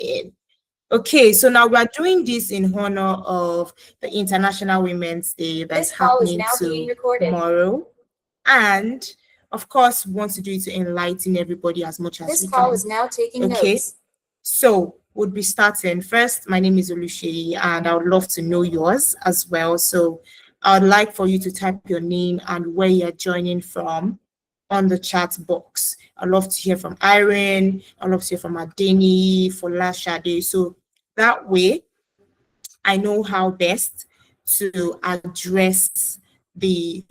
in. Okay, so now we're doing this in honor of the International Women's Day that's happening tomorrow. And of course, we want to do it to enlighten everybody as much as we can. This call is now taking notes. So we'll be starting. First, my name is Oluseyi, and I would love to know yours as well. So I'd like for you to type your name and where you're joining from on the chat box. I'd love to hear from Irene. I'd love to hear from Adeni, Folashade. So that way, I know how best to address the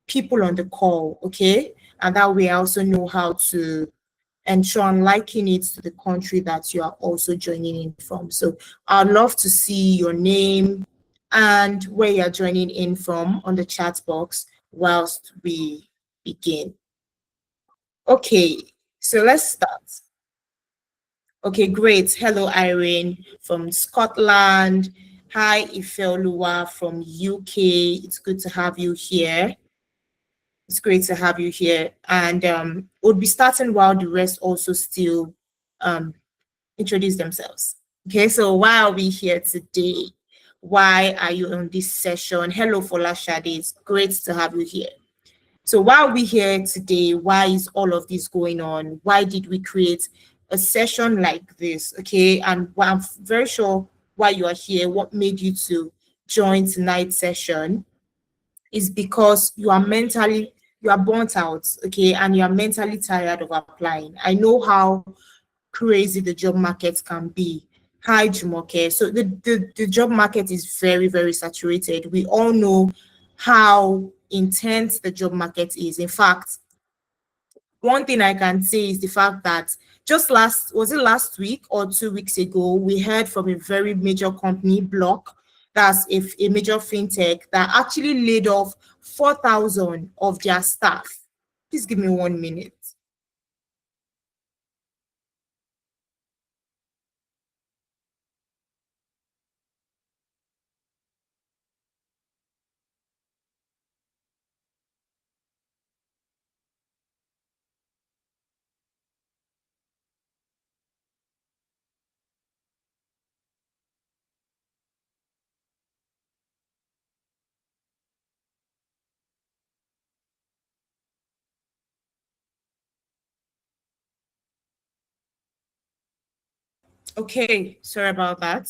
people on the call, okay? And that way I also know how to ensure and liken it to the country that you are also joining in from. So I'd love to see your name and where you're joining in from on the chat box whilst we begin. Okay, so let's start. Okay, great. Hello, Irene from Scotland. Hi, Ifeoluwa from UK. It's good to have you here. It's great to have you here. And we'll be starting while the rest also still introduce themselves. Okay, so why are we here today? Why are you on this session? Hello, Folashade. It's great to have you here. So why are we here today? Why is all of this going on? Why did we create a session like this? Okay, and I'm very sure why you are here, what made you to join tonight's session is because you are burnt out, okay, and you are mentally tired of applying. I know how crazy the job market can be. Hi, Jumoke. So the job market is very, very saturated. We all know how intense the job market is. In fact, one thing I can say is the fact that just last week or 2 weeks ago, we heard from a very major company, Block, that's a major fintech, that actually laid off 4,000 of their staff. Please give me 1 minute. Okay, sorry about that.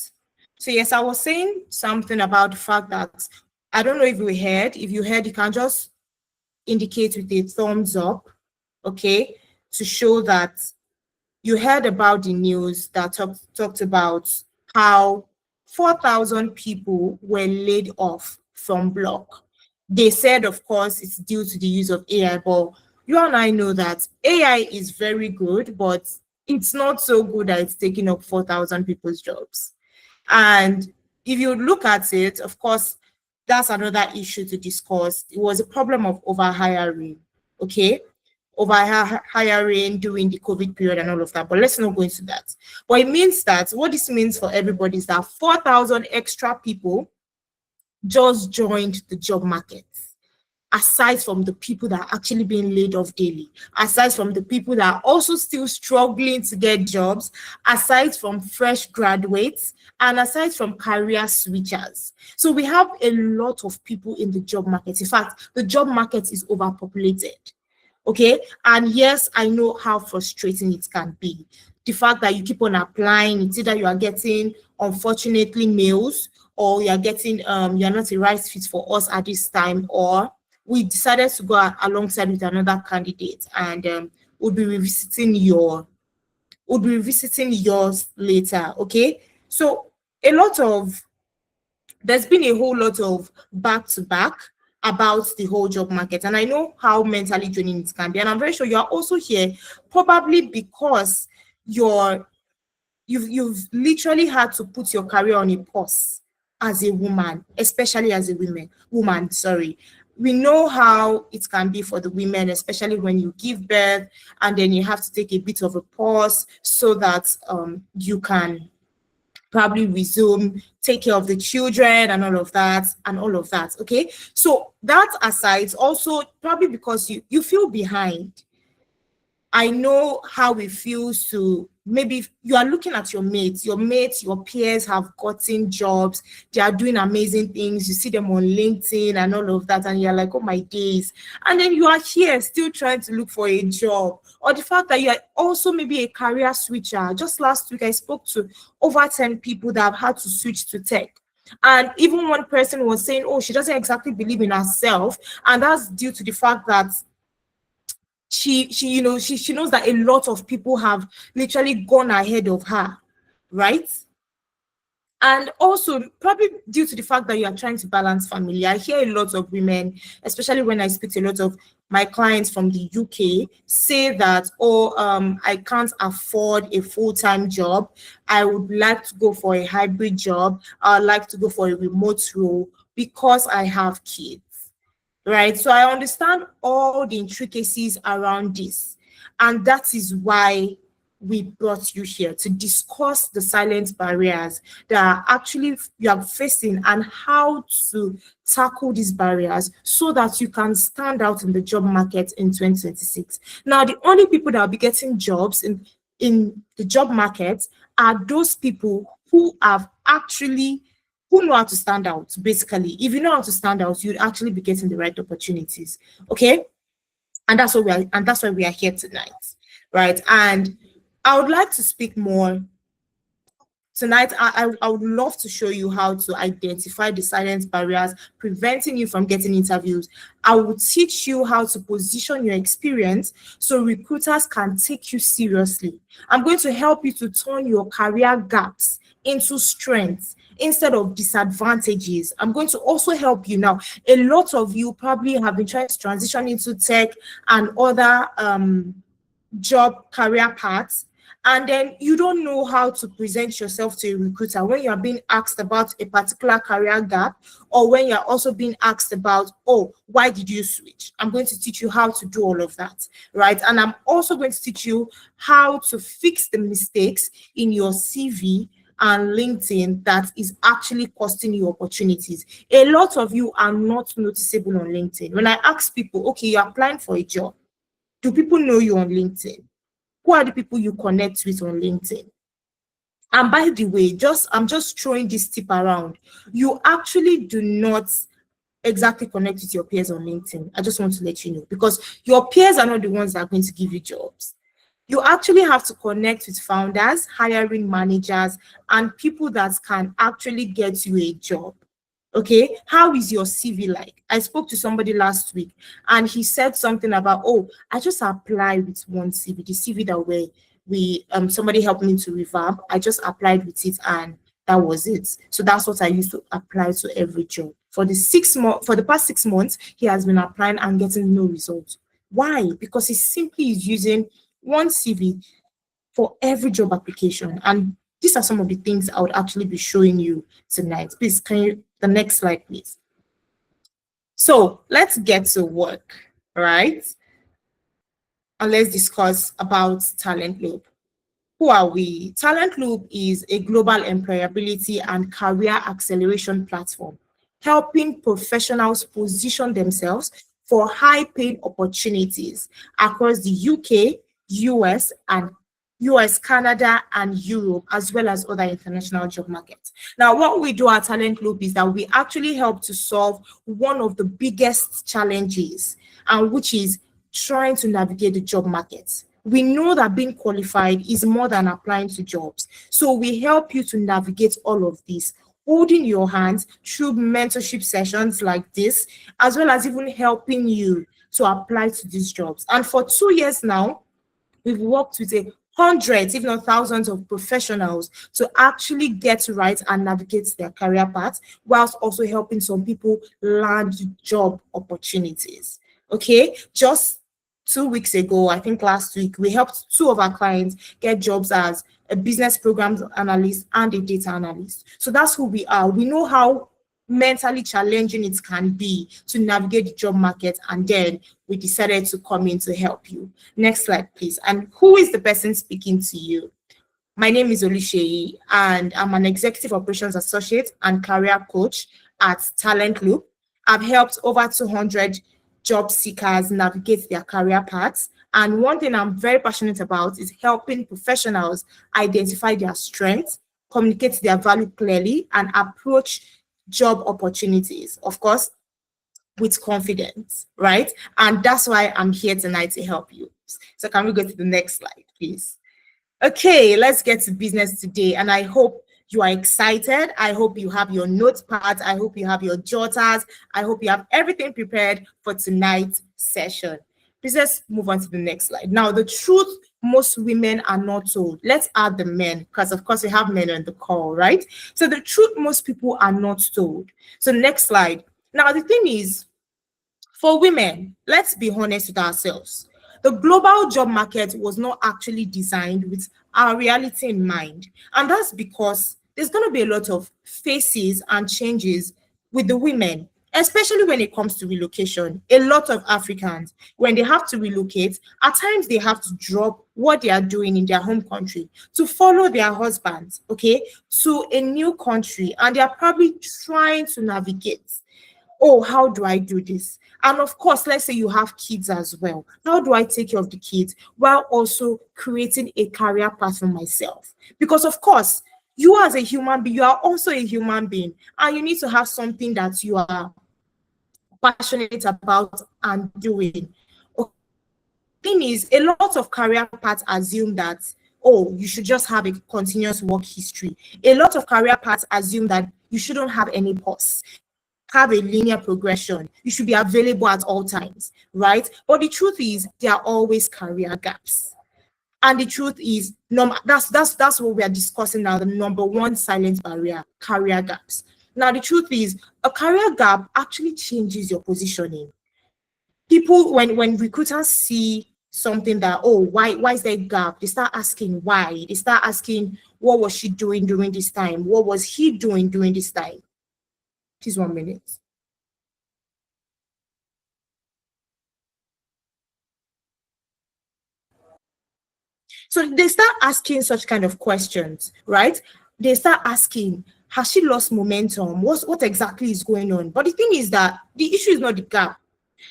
So yes, I was saying something about the fact that I don't know if you heard. If you heard, you can just indicate with a thumbs up, okay, to show that you heard about the news that talked about how 4,000 people were laid off from Block. They said, of course, it's due to the use of AI, but you and I know that AI is very good, but it's not so good that it's taking up 4,000 people's jobs. And if you look at it, of course, that's another issue to discuss. It was a problem of overhiring, okay? Overhiring during the COVID period and all of that, but let's not go into that. But it means that what this means for everybody is that 4,000 extra people just joined the job market, aside from the people that are actually being laid off daily, aside from the people that are also still struggling to get jobs, aside from fresh graduates, and aside from career switchers. So we have a lot of people in the job market. In fact, the job market is overpopulated. Okay, and yes, I know how frustrating it can be. The fact that you keep on applying, it's either you are getting, unfortunately, mails, or you are getting, you're not a right fit for us at this time, or we decided to go alongside with another candidate, and we'll be revisiting yours later. Okay, so there's been a whole lot of back-to-back about the whole job market, and I know how mentally draining it can be, and I'm very sure you are also here probably because you've literally had to put your career on a pause as a woman, especially as a woman. We know how it can be for the women, especially when you give birth and then you have to take a bit of a pause so that you can probably resume, take care of the children and all of that, okay? So that aside, also probably because you feel behind. I know how it feels to maybe you are looking at your mates, your peers have gotten jobs, they are doing amazing things, you see them on LinkedIn and all of that, and you're like, oh my days. And then you are here still trying to look for a job, or the fact that you are also maybe a career switcher. Just last week, I spoke to over 10 people that have had to switch to tech. And even one person was saying, oh, she doesn't exactly believe in herself. And that's due to the fact that she knows that a lot of people have literally gone ahead of her, right? And also probably due to the fact that you are trying to balance family. I hear a lot of women, especially when I speak to a lot of my clients from the UK, say that, oh, I can't afford a full-time job. I would like to go for a hybrid job. I'd like to go for a remote role because I have kids. Right, so I understand all the intricacies around this, and that is why we brought you here to discuss the silent barriers that are actually you are facing and how to tackle these barriers so that you can stand out in the job market in 2026. Now, the only people that will be getting jobs in the job market are those people who know how to stand out. Basically, if you know how to stand out, you'd actually be getting the right opportunities. Okay, and that's why we are here tonight, right? And I would like to speak more tonight. I would love to show you how to identify the silent barriers preventing you from getting interviews. I will teach you how to position your experience so recruiters can take you seriously. I'm going to help you to turn your career gaps into strengths instead of disadvantages. I'm going to also help you now. A lot of you probably have been trying to transition into tech and other job career paths, and then you don't know how to present yourself to a recruiter when you're being asked about a particular career gap, or when you're also being asked about, oh, why did you switch? I'm going to teach you how to do all of that, right? And I'm also going to teach you how to fix the mistakes in your CV and LinkedIn that is actually costing you opportunities. A lot of you are not noticeable on LinkedIn. When I ask people, okay, you're applying for a job, do people know you on LinkedIn? Who are the people you connect with on LinkedIn? And by the way, I'm just throwing this tip around. You actually do not exactly connect with your peers on LinkedIn. I just want to let you know, because your peers are not the ones that are going to give you jobs. You actually have to connect with founders, hiring managers, and people that can actually get you a job. Okay, how is your CV like? I spoke to somebody last week and he said something about, oh, I just applied with one CV, the CV that somebody helped me to revamp. I just applied with it and that was it. So that's what I used to apply to every job. For the past 6 months, he has been applying and getting no results. Why? Because he simply is using one CV for every job application. And these are some of the things I would actually be showing you tonight. Please, the next slide, please. So let's get to work, right? And let's discuss about Talent Loop. Who are we? Talent Loop is a global employability and career acceleration platform, helping professionals position themselves for high-paid opportunities across the UK, US, Canada, and Europe, as well as other international job markets. Now, what we do at Talent Loop is that we actually help to solve one of the biggest challenges, and which is trying to navigate the job market. We know that being qualified is more than applying to jobs. So we help you to navigate all of this, holding your hands through mentorship sessions like this, as well as even helping you to apply to these jobs. And for 2 years now, we've worked with hundreds, if not thousands of professionals to actually get right and navigate their career path, whilst also helping some people land job opportunities. Okay, just 2 weeks ago, I think last week, we helped 2 of our clients get jobs as a business programs analyst and a data analyst. So that's who we are. We know how mentally challenging it can be to navigate the job market, and then we decided to come in to help you. Next slide, please. And who is the person speaking to you? My name is Oluseyi, and I'm an executive operations associate and career coach at Talent Loop. I've helped over 200 job seekers navigate their career paths And one thing I'm very passionate about is helping professionals identify their strengths, communicate their value clearly, and approach job opportunities, of course, with confidence, right? And that's why I'm here tonight to help you. So can we go to the next slide, please? Okay, let's get to business today. And I hope you are excited. I hope you have your notepads. I hope you have your jotters. I hope you have everything prepared for tonight's session. Please let's move on to the next slide. Now, the truth most women are not told. Let's add the men, because of course we have men on the call, right? So the truth most people are not told. So next slide. Now, the thing is, for women, let's be honest with ourselves. The global job market was not actually designed with our reality in mind. And that's because there's going to be a lot of faces and changes with the women, especially when it comes to relocation. A lot of Africans, when they have to relocate, at times they have to drop what they are doing in their home country to follow their husbands, okay, to a new country. And they are probably trying to navigate. Oh, how do I do this? And of course, let's say you have kids as well. How do I take care of the kids while also creating a career path for myself? Because of course, you as a human being, you are also a human being, and you need to have something that you are passionate about and doing. Okay. Thing is, a lot of career paths assume that, oh, you should just have a continuous work history. A lot of career paths assume that you shouldn't have any pause, have a linear progression. You should be available at all times, right? But the truth is, there are always career gaps. And the truth is, that's what we are discussing now, the number one silent barrier, career gaps. Now, the truth is, a career gap actually changes your positioning. People, when recruiters see something that, oh, why is there a gap? They start asking why. They start asking, what was she doing during this time? What was he doing during this time? Please 1 minute. So they start asking such kind of questions, right? They start asking, has she lost momentum? What exactly is going on? But the thing is that the issue is not the gap.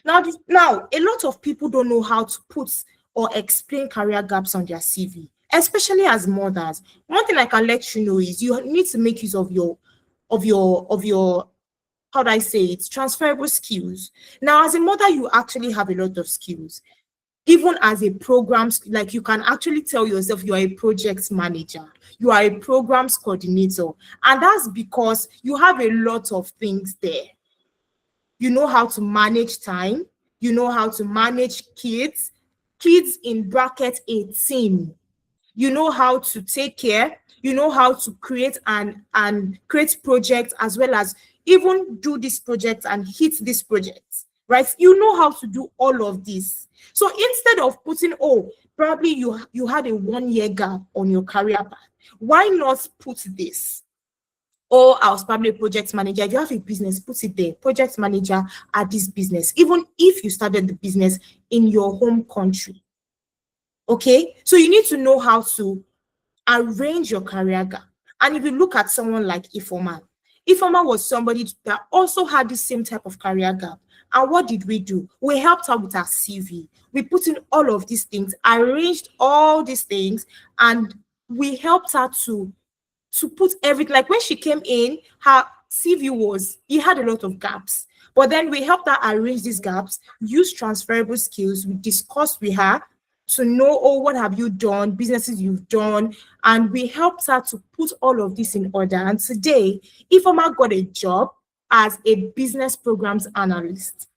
Now, a lot of people don't know how to put or explain career gaps on their CV, especially as mothers. One thing I can let you know is you need to make use of your how do I say it, transferable skills. Now, as a mother, you actually have a lot of skills. Even as a program, like you can actually tell yourself you are a project manager, you are a programs coordinator, and that's because you have a lot of things there. You know how to manage time, you know how to manage kids in bracket 18. You know how to take care, you know how to create and create projects, as well as even do this project and hit this project, right? You know how to do all of this. So instead of putting, oh, probably you had a 1 year gap on your career path, why not put this? Or I was probably a project manager. If you have a business, put it there. Project manager at this business, even if you started the business in your home country. Okay, so you need to know how to arrange your career gap. And if you look at someone like Ifoma was somebody that also had the same type of career gap. And what did we do? We helped her with her CV. We put in all of these things, arranged all these things, and we helped her to put everything. Like when she came in, her CV it had a lot of gaps. But then we helped her arrange these gaps, use transferable skills. We discussed with her to know, oh, what have you done, businesses you've done, and we helped her to put all of this in order. And today, Ifoma got a job as a business programs analyst.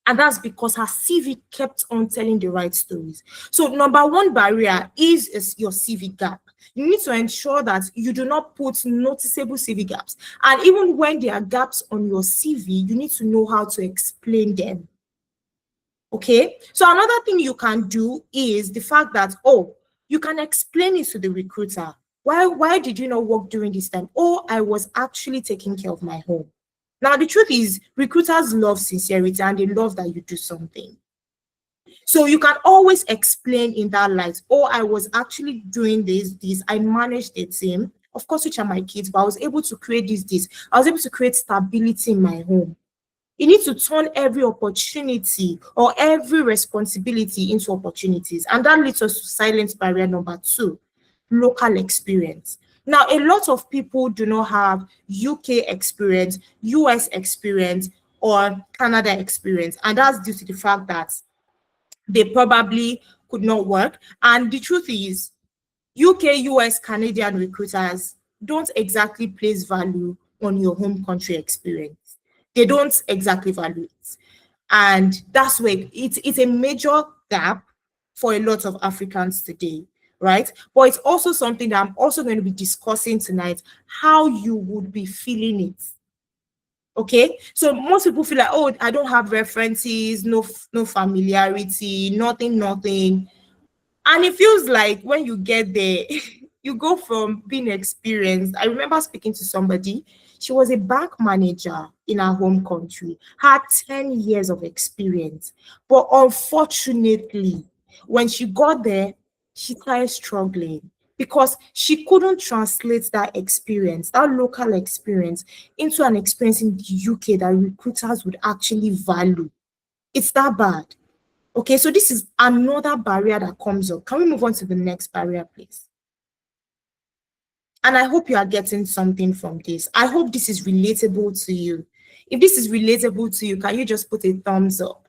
And that's because her CV kept on telling the right stories. So number one barrier is your CV gap. You need to ensure that you do not put noticeable CV gaps. And even when there are gaps on your CV, you need to know how to explain them. Okay, so another thing you can do is the fact that, oh, you can explain it to the recruiter. Why did you not work during this time? Oh, I was actually taking care of my home. Now, the truth is, recruiters love sincerity and they love that you do something. So you can always explain in that light, oh, I was actually doing this, I managed the team, of course, which are my kids, but I was able to create this. I was able to create stability in my home. You need to turn every opportunity or every responsibility into opportunities. And that leads us to silence barrier number 2, local experience. Now, a lot of people do not have UK experience, US experience, or Canada experience. And that's due to the fact that they probably could not work. And the truth is, UK, US, Canadian recruiters don't exactly place value on your home country experience. They don't exactly value it. And that's where it's a major gap for a lot of Africans today, right? But it's also something that I'm also going to be discussing tonight, how you would be feeling it. Okay, so most people feel like, oh, I don't have references, no familiarity, nothing. And it feels like when you get there, you go from being experienced. I remember speaking to somebody, she was a bank manager in her home country, had 10 years of experience. But unfortunately, when she got there, she started struggling because she couldn't translate that experience, that local experience, into an experience in the UK that recruiters would actually value. It's that bad. Okay, so this is another barrier that comes up. Can we move on to the next barrier, please? And I hope you are getting something from this. I hope this is relatable to you. If this is relatable to you, can you just put a thumbs up?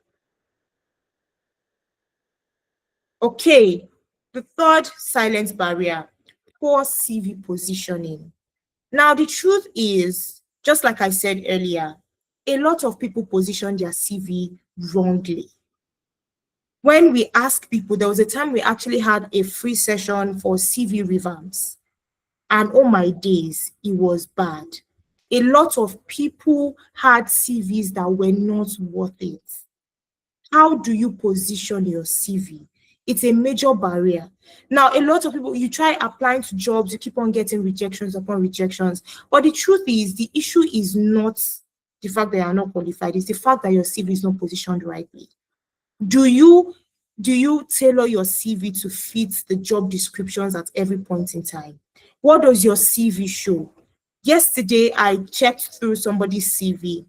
Okay, the third silent barrier, poor CV positioning. Now, the truth is, just like I said earlier, a lot of people position their CV wrongly. When we ask people, there was a time we actually had a free session for CV revamps. And oh my days, it was bad. A lot of people had CVs that were not worth it. How do you position your CV? It's a major barrier. Now, a lot of people, you try applying to jobs, you keep on getting rejections upon rejections. But the truth is, the issue is not the fact that you are not qualified, it's the fact that your CV is not positioned rightly. Do you tailor your CV to fit the job descriptions at every point in time? What does your CV show? Yesterday, I checked through somebody's CV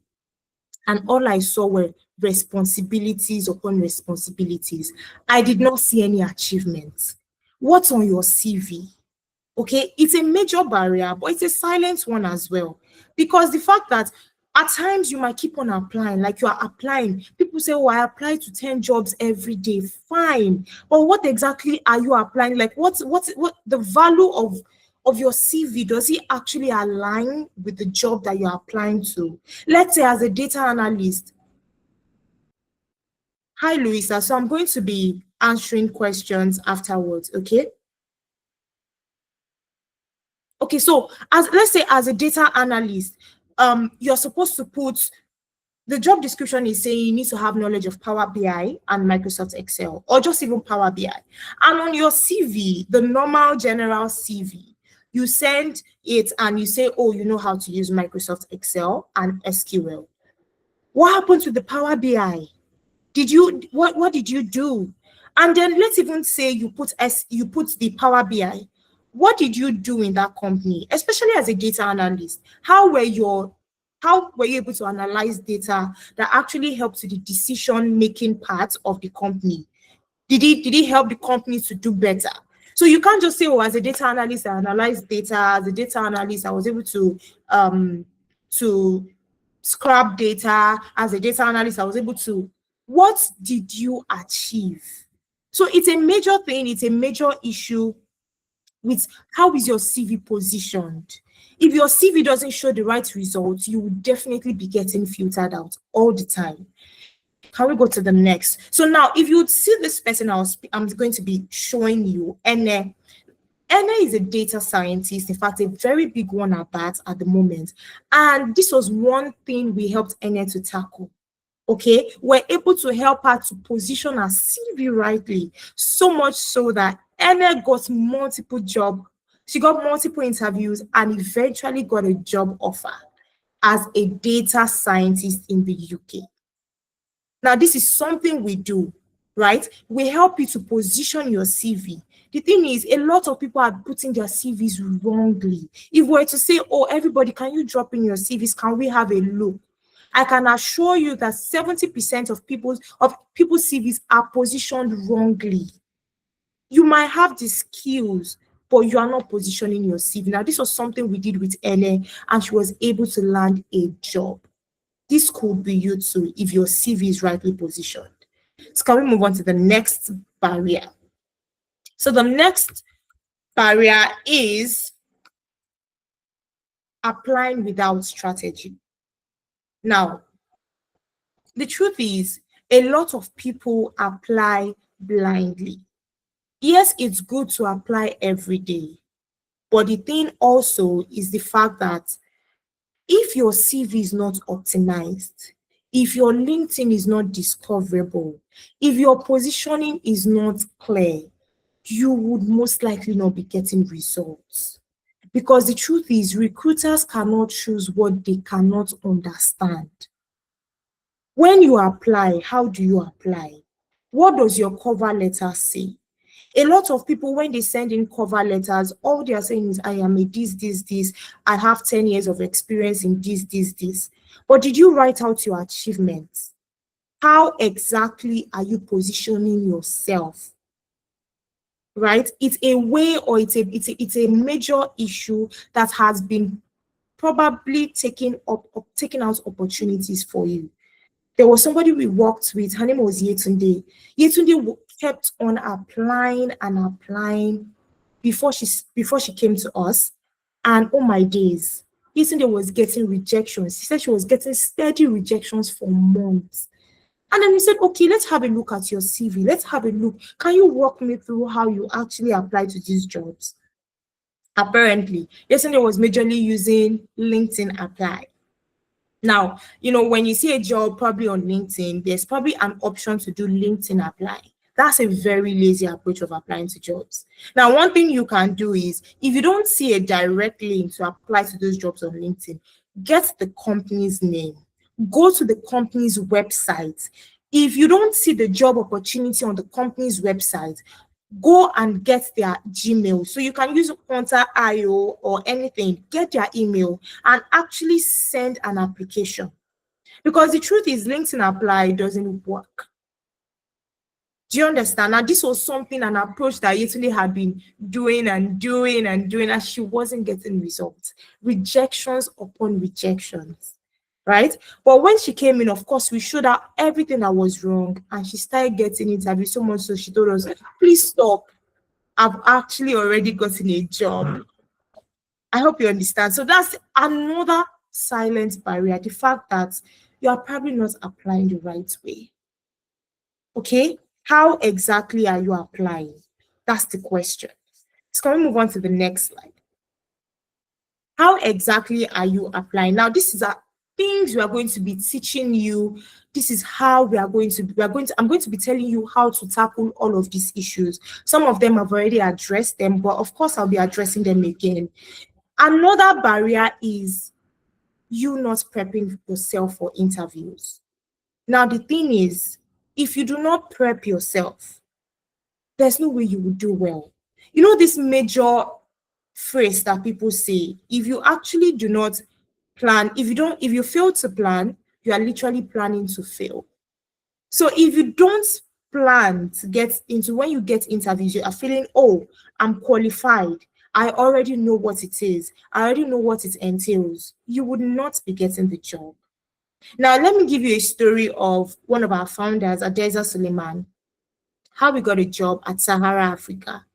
and all I saw were responsibilities upon responsibilities. I did not see any achievements. What's on your CV? Okay, it's a major barrier, but it's a silent one as well. Because the fact that at times you might keep on applying, like you are applying. People say, oh, I apply to 10 jobs every day. Fine. But what exactly are you applying? Like what the value of your CV, does it actually align with the job that you're applying to? Let's say as a data analyst. Hi, Louisa. So I'm going to be answering questions afterwards, okay? Okay, so let's say as a data analyst, you're supposed to put, the job description is saying you need to have knowledge of Power BI and Microsoft Excel, or just even Power BI. And on your CV, the normal general CV, you send it and you say, oh, you know how to use Microsoft Excel and SQL. What happened to the Power BI? What did you do? And then let's even say you put the Power BI. What did you do in that company, especially as a data analyst? How were you able to analyze data that actually helped to the decision-making part of the company? Did it help the company to do better? So you can't just say, oh, as a data analyst, I analyzed data. As a data analyst, I was able to scrap data. As a data analyst, I was able to. What did you achieve? So it's a major thing. It's a major issue with how is your CV positioned. If your CV doesn't show the right results, you will definitely be getting filtered out all the time. Can we go to the next? So now, if you see this person, I'm going to be showing you Ene. Ene is a data scientist, in fact, a very big one at that at the moment. And this was one thing we helped Ene to tackle. Okay, we're able to help her to position her CV rightly, so much so that Ene got multiple jobs. She got multiple interviews and eventually got a job offer as a data scientist in the UK. Now, this is something we do, right? We help you to position your CV. The thing is, a lot of people are putting their CVs wrongly. If we were to say, oh, everybody, can you drop in your CVs? Can we have a look? I can assure you that 70% of people's CVs are positioned wrongly. You might have the skills, but you are not positioning your CV. Now, this was something we did with Ellen, and she was able to land a job. This could be you too if your CV is rightly positioned. So can we move on to the next barrier? So the next barrier is applying without strategy. Now, the truth is, a lot of people apply blindly. Yes, it's good to apply every day, but the thing also is the fact that if your CV is not optimized, if your LinkedIn is not discoverable, if your positioning is not clear, you would most likely not be getting results. Because the truth is, recruiters cannot choose what they cannot understand. When you apply, how do you apply? What does your cover letter say? A lot of people, when they send in cover letters, all they are saying is, I am a this. I have 10 years of experience in this. But did you write out your achievements? How exactly are you positioning yourself? Right? It's a way, or it's a major issue that has been probably taking out opportunities for you. There was somebody we worked with, her name was Yetunde. Yetunde kept on applying and applying before she came to us. And oh my days, Yetunde was getting rejections. She said she was getting steady rejections for months. And then we said, okay, let's have a look at your CV. Let's have a look. Can you walk me through how you actually apply to these jobs? Apparently, Yetunde was majorly using LinkedIn Apply. Now, when you see a job probably on LinkedIn, there's probably an option to do LinkedIn Apply. That's a very lazy approach of applying to jobs. Now, one thing you can do is, if you don't see a direct link to apply to those jobs on LinkedIn, get the company's name. Go to the company's website. If you don't see the job opportunity on the company's website, go and get their Gmail. So you can use Hunter.io or anything, get their email and actually send an application. Because the truth is, LinkedIn Apply doesn't work. Do you understand? Now, this was an approach that Yetunde had been doing, and she wasn't getting results. Rejections upon rejections, right? But when she came in, of course, we showed her everything that was wrong, and she started getting interviews so much so she told us, please stop. I've actually already gotten a job. I hope you understand. So that's another silent barrier, the fact that you are probably not applying the right way. Okay? How exactly are you applying? That's the question. So can we move on to the next slide? How exactly are you applying? Now, this is things we are going to be teaching you. This is how I'm going to be telling you how to tackle all of these issues. Some of them I've already addressed them, but of course I'll be addressing them again. Another barrier is you not prepping yourself for interviews. Now, the thing is, if you do not prep yourself, there's no way you will do well. This major phrase that people say, if you actually do not plan, if you fail to plan, you are literally planning to fail. So if you don't plan to get into, when you get interviews, you are feeling, oh, I'm qualified, I already know what it is, I already know what it entails, you would not be getting the job. Now, let me give you a story of one of our founders, Adeza Suleiman, how we got a job at Sahara Africa.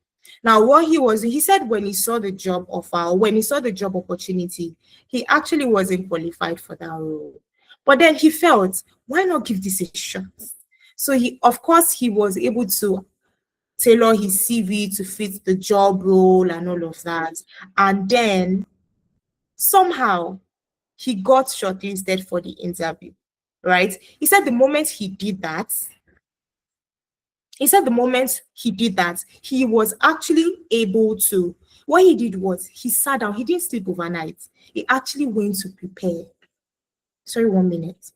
Now, what he said when he saw the job offer, when he saw the job opportunity, he actually wasn't qualified for that role. But then he felt, why not give this a shot? So of course, he was able to tailor his CV to fit the job role and all of that. And then somehow he got shortlisted for the interview, right? He said the moment he did that, he was actually able to, what he did was he sat down, he didn't sleep overnight. He actually went to prepare. Sorry, 1 minute.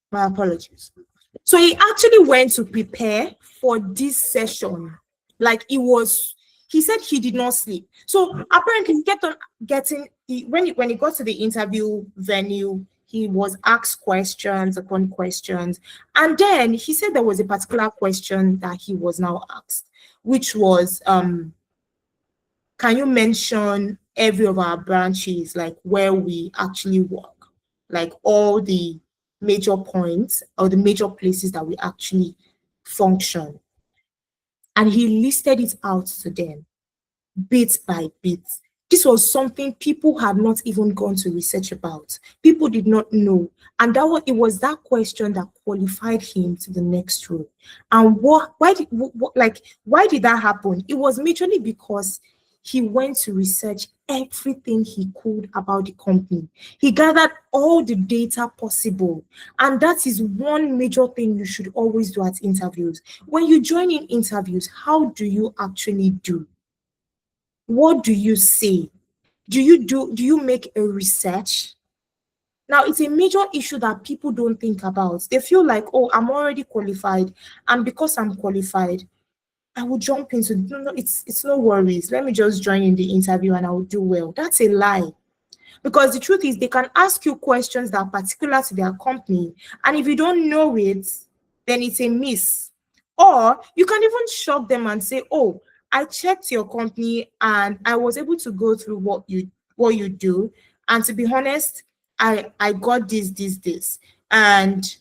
My apologies. So he actually went to prepare for this session. Like he said he did not sleep. So apparently he kept on getting, when he got to the interview venue, he was asked questions upon questions. And then he said there was a particular question that he was now asked, which was, can you mention every of our branches, like where we actually work, like all the major points or the major places that we actually function? And he listed it out to them, bit by bit. This was something people had not even gone to research about. People did not know. And it was that question that qualified him to the next role. And why did that happen? It was majorly because he went to research everything he could about the company. He gathered all the data possible. And that is one major thing you should always do at interviews. When you join in interviews, how do you actually do? What do you say? Do you make a research? Now, it's a major issue that people don't think about. They feel like, oh, I'm already qualified, and because I'm qualified, I will jump into, no, it's no worries. Let me just join in the interview and I will do well. That's a lie. Because the truth is, they can ask you questions that are particular to their company, and if you don't know it, then it's a miss. Or you can even shock them and say, oh, I checked your company and I was able to go through what you do. And to be honest, I got this. And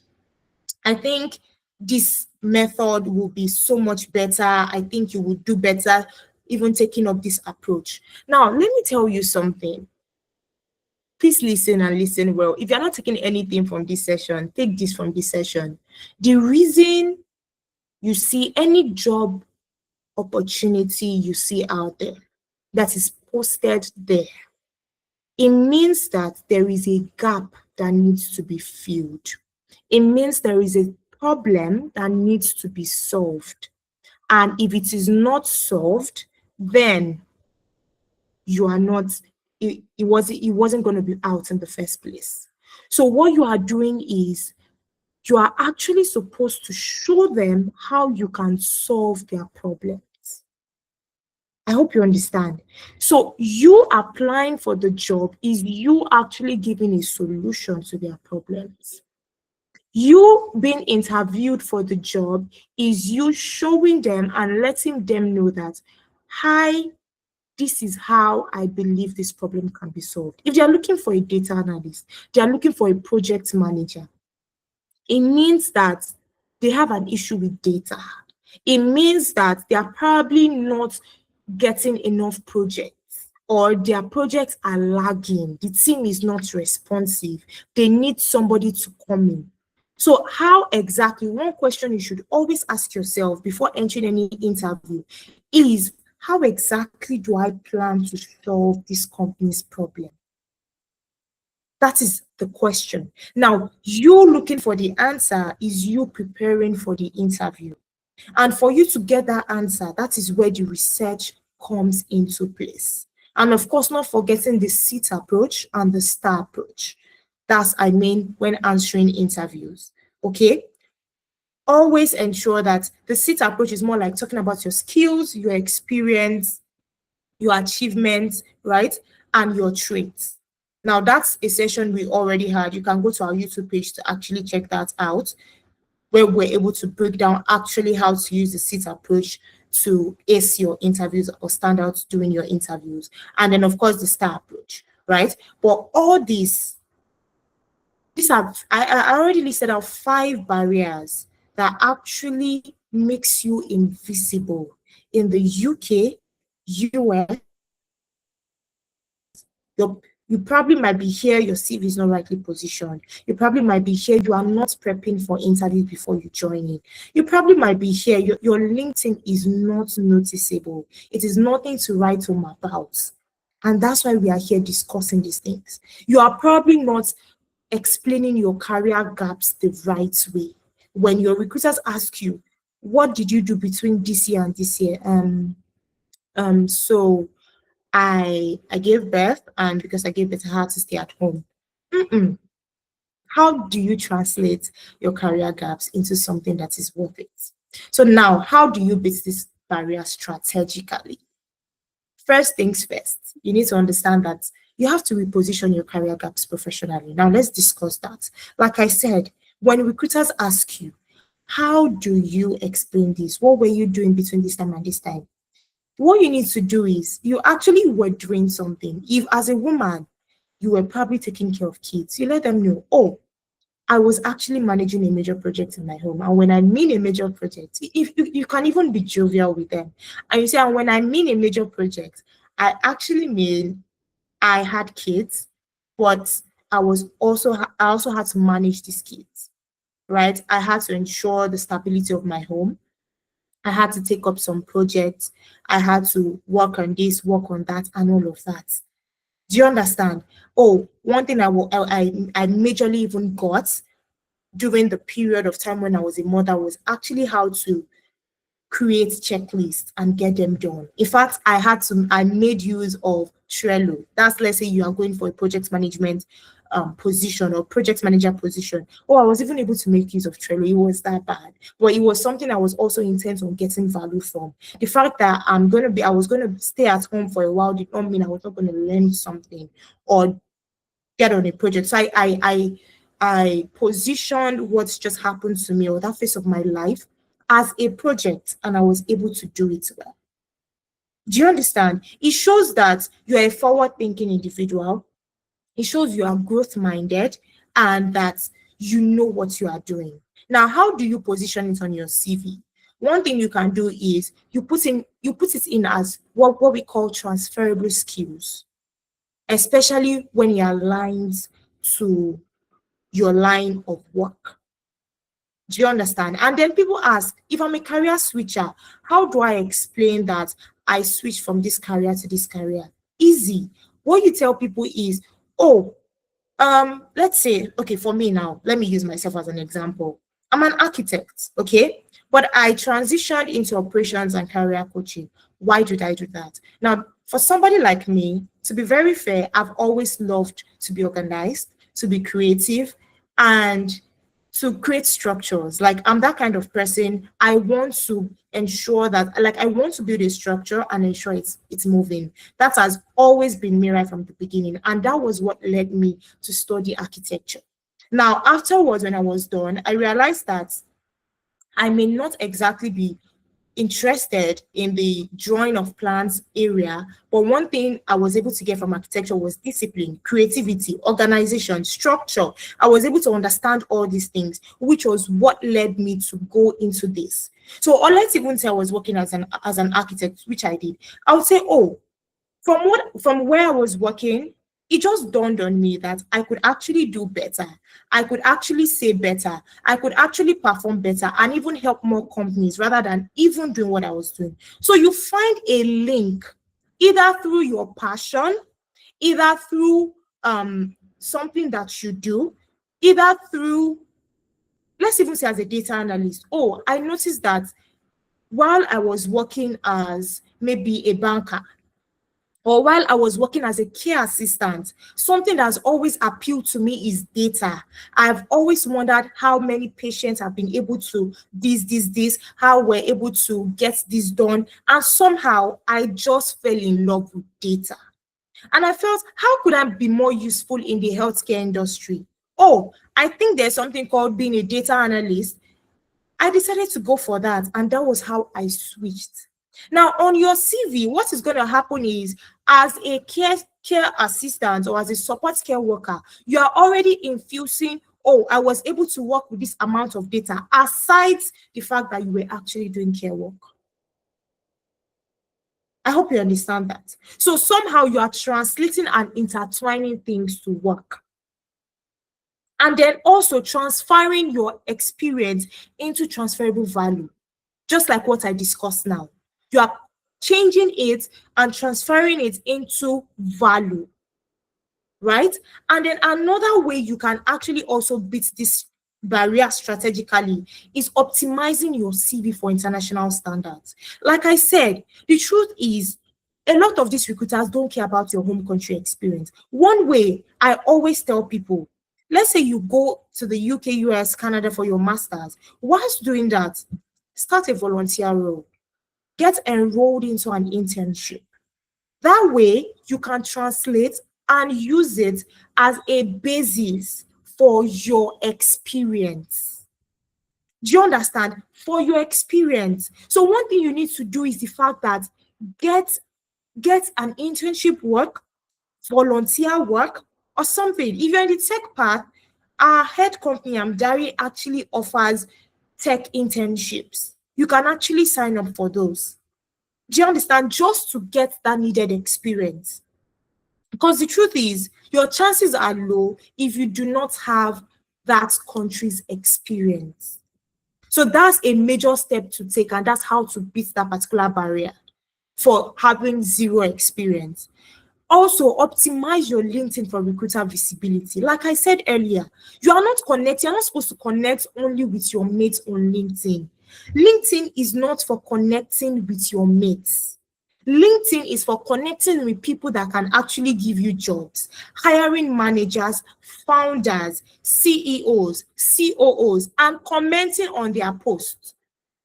I think this method will be so much better. I think you will do better even taking up this approach. Now, let me tell you something. Please listen and listen well. If you're not taking anything from this session, take this from this session. The reason you see any job opportunity you see out there that is posted there, it means that there is a gap that needs to be filled. It means there is a problem that needs to be solved. And if it is not solved, then you are not, it wasn't going to be out in the first place. So what you are doing is you are actually supposed to show them how you can solve their problems. I hope you understand. So you applying for the job is you actually giving a solution to their problems. You being interviewed for the job is you showing them and letting them know that, hi, this is how I believe this problem can be solved. If they are looking for a data analyst, they are looking for a project manager, it means that they have an issue with data. It means that they are probably not getting enough projects, or their projects are lagging. The team is not responsive. They need somebody to come in. So how exactly, one question you should always ask yourself before entering any interview is, how exactly do I plan to solve this company's problem? That is the question. Now, you looking for the answer is you preparing for the interview. And for you to get that answer, that is where the research comes into place. And of course, not forgetting the SIT approach and the STAR approach. That's, I mean, when answering interviews, okay? Always ensure that the SIT approach is more like talking about your skills, your experience, your achievements, right? And your traits. Now, that's a session we already had. You can go to our YouTube page to actually check that out, where we're able to break down actually how to use the SIT approach to ace your interviews or stand out during your interviews. And then, of course, the STAR approach, right? But all these I already listed out 5 barriers that actually makes you invisible in the UK, US. You probably might be here, your CV is not rightly positioned. You probably might be here, you are not prepping for interview before you join in. You probably might be here, your LinkedIn is not noticeable. It is nothing to write home about. And that's why we are here discussing these things. You are probably not explaining your career gaps the right way. When your recruiters ask you, what did you do between this year and this year? So I gave birth, and because I gave birth, I had to stay at home. How do you translate your career gaps into something that is worth it? So now, how do you beat this barrier strategically. First things first, you need to understand that you have to reposition your career gaps professionally. Now, let's discuss that. Like I said, when recruiters ask you, how do you explain this? What were you doing between this time and this time? What you need to do is you actually were doing something. If as a woman, you were probably taking care of kids, you let them know, oh, I was actually managing a major project in my home. And when I mean a major project, if you can even be jovial with them. And you say, and when I mean a major project, I actually mean I had kids, but I also had to manage these kids, right? I had to ensure the stability of my home. I had to take up some projects. I had to work on this, work on that, and all of that. Do you understand? Oh, one thing I majorly even got during the period of time when I was a mother was actually how to create checklists and get them done. In fact, I made use of Trello. That's, let's say you are going for a project management position or project manager position. Oh, I was even able to make use of Trello. It was that bad, but it was something I was also intent on getting value from. The fact that I was going to stay at home for a while did not mean I was not going to learn something or get on a project. So I positioned what's just happened to me or that phase of my life as a project, and I was able to do it well. Do you understand? It shows that you're a forward-thinking individual. It shows you are growth-minded and that you know what you are doing. Now, how do you position it on your CV? One thing you can do is you put it in as what we call transferable skills, especially when it aligns to your line of work. Do you understand? And then people ask, if I'm a career switcher, how do I explain that I switched from this career to this career? Easy. What you tell people is, oh, let's say, okay, for me now, let me use myself as an example. I'm an architect, okay? But I transitioned into operations and career coaching. Why did I do that? Now, for somebody like me, to be very fair, I've always loved to be organized, to be creative, and to create structures. Like, I'm that kind of person. I want to ensure that, like, I want to build a structure and ensure it's moving. That has always been me right from the beginning, and that was what led me to study architecture. Now, afterwards, when I was done, I realized that I may not exactly be interested in the drawing of plans area, but one thing I was able to get from architecture was discipline, creativity, organization, structure. I was able to understand all these things, which was what led me to go into this. So, or let's even say I was working as an architect, which I did. I would say, oh, from where I was working, it just dawned on me that I could actually do better. I could actually say better. I could actually perform better and even help more companies rather than even doing what I was doing. So you find a link either through your passion, either through something that you do, either through, let's even say as a data analyst. Oh, I noticed that while I was working as maybe a banker, or while I was working as a care assistant, something that's always appealed to me is data. I've always wondered how many patients have been able to this, how we're able to get this done. And somehow I just fell in love with data. And I felt, how could I be more useful in the healthcare industry? Oh, I think there's something called being a data analyst. I decided to go for that, and that was how I switched. Now, on your CV, what is going to happen is, as a care assistant or as a support care worker, you are already infusing, oh, I was able to work with this amount of data, aside the fact that you were actually doing care work. I hope you understand that. So somehow you are translating and intertwining things to work. And then also transferring your experience into transferable value, just like what I discussed now. You are changing it and transferring it into value, right? And then another way you can actually also beat this barrier strategically is optimizing your CV for international standards. Like I said, the truth is, a lot of these recruiters don't care about your home country experience. One way I always tell people, let's say you go to the UK, US, Canada for your master's. Whilst doing that, start a volunteer role. get enrolled into an internship. That way, you can translate and use it as a basis for your experience. Do you understand? For your experience. So one thing you need to do is the fact that get an internship work, volunteer work, or something. If you're in the tech path, our head company, Amdari, actually offers tech internships. You can actually sign up for those. Do you understand? Just to get that needed experience. Because the truth is, your chances are low if you do not have that country's experience. So that's a major step to take, and that's how to beat that particular barrier for having zero experience. Also, optimize your LinkedIn for recruiter visibility. Like I said earlier, you are not connected. You're not supposed to connect only with your mates on LinkedIn. LinkedIn is not for connecting with your mates. LinkedIn is for connecting with people that can actually give you jobs, hiring managers, founders, CEOs, COOs, and commenting on their posts,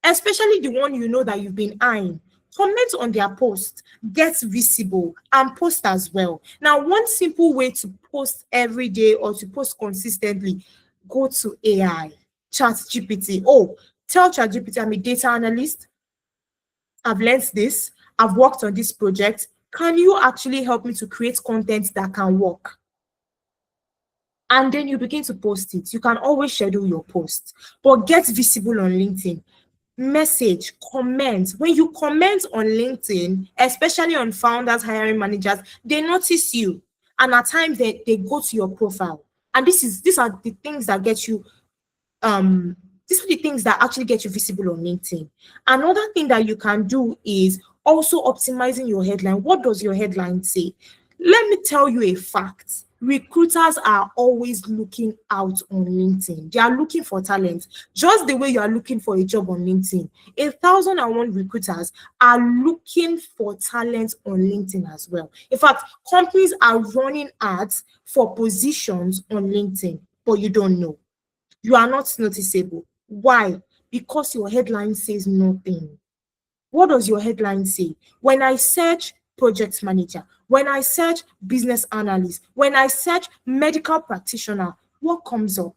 especially the one you know that you've been eyeing. Comment on their post, get visible, and post as well. Now, one simple way to post every day or to post consistently, go to AI, ChatGPT. Oh, tell ChatGPT, I'm a data analyst. I've learned this. I've worked on this project. Can you actually help me to create content that can work? And then you begin to post it. You can always schedule your posts, but get visible on LinkedIn. Message, comment. When you comment on LinkedIn, especially on founders, hiring managers, they notice you. And at times they go to your profile. And these are the things that get you these are the things that actually get you visible on LinkedIn. Another thing that you can do is also optimizing your headline. What does your headline say? Let me tell you a fact. Recruiters are always looking out on LinkedIn. They are looking for talent, just the way you are looking for a job on LinkedIn. 1,001 recruiters are looking for talent on LinkedIn as well. In fact, companies are running ads for positions on LinkedIn, but you don't know. You are not noticeable. Why? Because your headline says nothing. What does your headline say? When I search project manager, when I search business analyst, when I search medical practitioner, what comes up?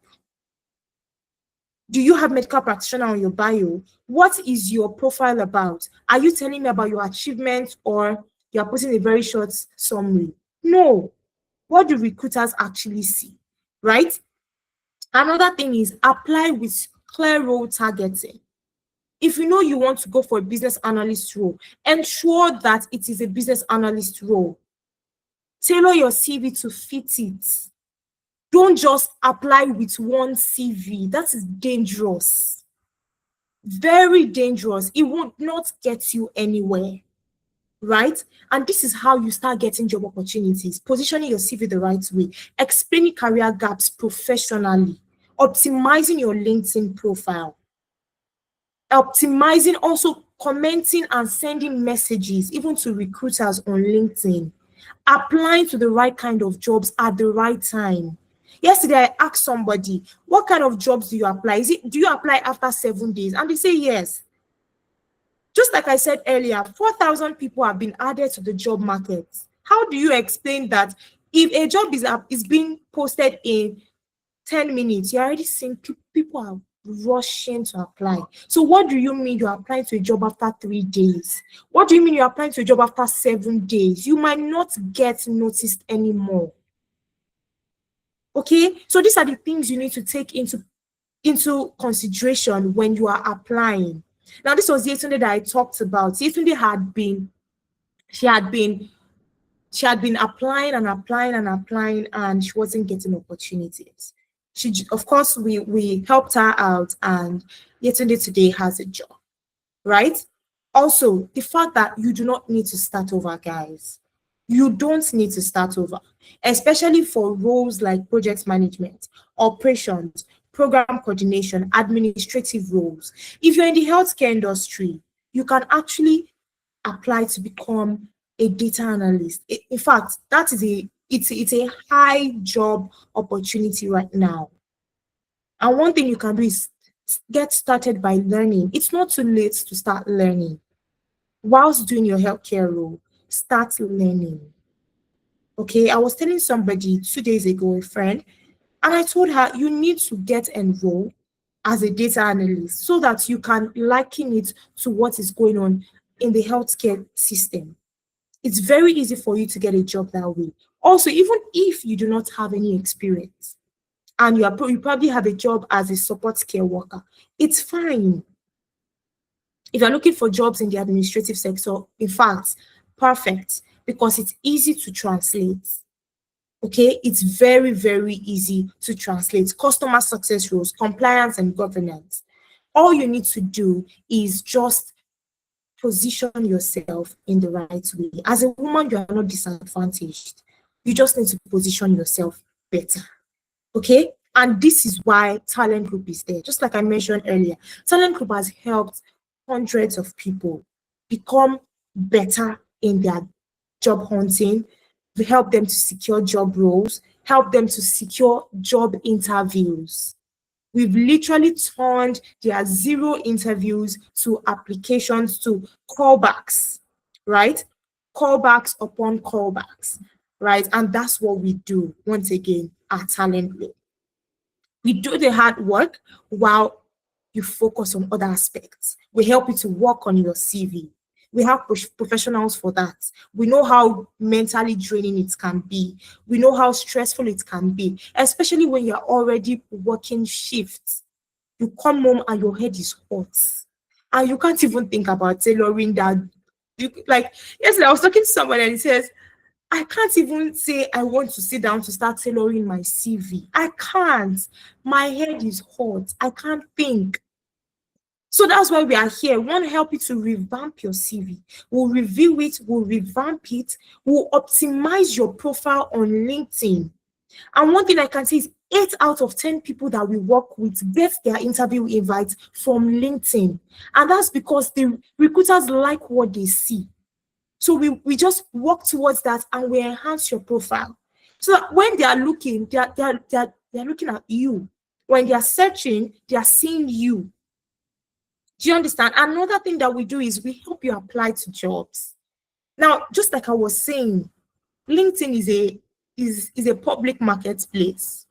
Do you have medical practitioner on your bio? What is your profile about? Are you telling me about your achievements, or you're putting a very short summary? No. What do recruiters actually see, right? Another thing is apply with clear role targeting. If you know you want to go for a business analyst role, ensure that it is a business analyst role. Tailor your CV to fit it. Don't just apply with one CV. That is dangerous. Very dangerous. It will not get you anywhere, right? And this is how you start getting job opportunities. Positioning your CV the right way, explaining career gaps professionally, optimizing your LinkedIn profile, optimizing, also commenting and sending messages even to recruiters on LinkedIn, applying to the right kind of jobs at the right time. Yesterday, I asked somebody, what kind of jobs do you apply? Do you apply after 7 days? And they say yes. Just like I said earlier, 4,000 people have been added to the job market. How do you explain that if a job is being posted in 10 minutes, you're already seeing people are rushing to apply? So what do you mean you're applying to a job after 3 days? What do you mean you're applying to a job after 7 days? You might not get noticed anymore. Okay, so these are the things you need to take into consideration when you are applying. Now, this was Yetunde that I talked about. Yetunde had been applying and applying and applying, and she wasn't getting opportunities. Of course, we helped her out, and Yetunde today has a job, right? Also, the fact that you do not need to start over, guys. You don't need to start over, especially for roles like project management, operations, program coordination, administrative roles. If you're in the healthcare industry, you can actually apply to become a data analyst. In fact, it's a high job opportunity right now. And one thing you can do is get started by learning. It's not too late to start learning. whilst doing your healthcare role, start learning. Okay, I was telling somebody 2 days ago, a friend, and I told her you need to get enrolled as a data analyst so that you can liken it to what is going on in the healthcare system. It's very easy for you to get a job that way. Also, even if you do not have any experience and you probably have a job as a support care worker, it's fine. If you're looking for jobs in the administrative sector, in fact, perfect, because it's easy to translate. Okay, it's very, very easy to translate. Customer success roles, compliance and governance. All you need to do is just position yourself in the right way. As a woman, you are not disadvantaged. You just need to position yourself better. Okay? And this is why Talent Group is there. Just like I mentioned earlier, Talent Group has helped hundreds of people become better in their job hunting. We help them to secure job roles, help them to secure job interviews. We've literally turned their 0 interviews to applications to callbacks, right? Callbacks upon callbacks, right? And that's what we do, once again, at Talent Group. We do the hard work while you focus on other aspects. We help you to work on your CV. We have professionals for that. We know how mentally draining it can be. We know how stressful it can be, especially when you're already working shifts. You come home and your head is hot. And you can't even think about tailoring that. Yesterday I was talking to someone and he says, I can't even say I want to sit down to start tailoring my CV. I can't. My head is hot. I can't think. So that's why we are here. We want to help you to revamp your CV. We'll review it, we'll revamp it, we'll optimize your profile on LinkedIn. And one thing I can say is 8 out of 10 people that we work with get their interview invites from LinkedIn. And that's because the recruiters like what they see. So we just work towards that and we enhance your profile. So that when they are looking, they're looking at you. When they are searching, they are seeing you. Do you understand? Another thing that we do is we help you apply to jobs. Now, just like I was saying, LinkedIn is a public marketplace.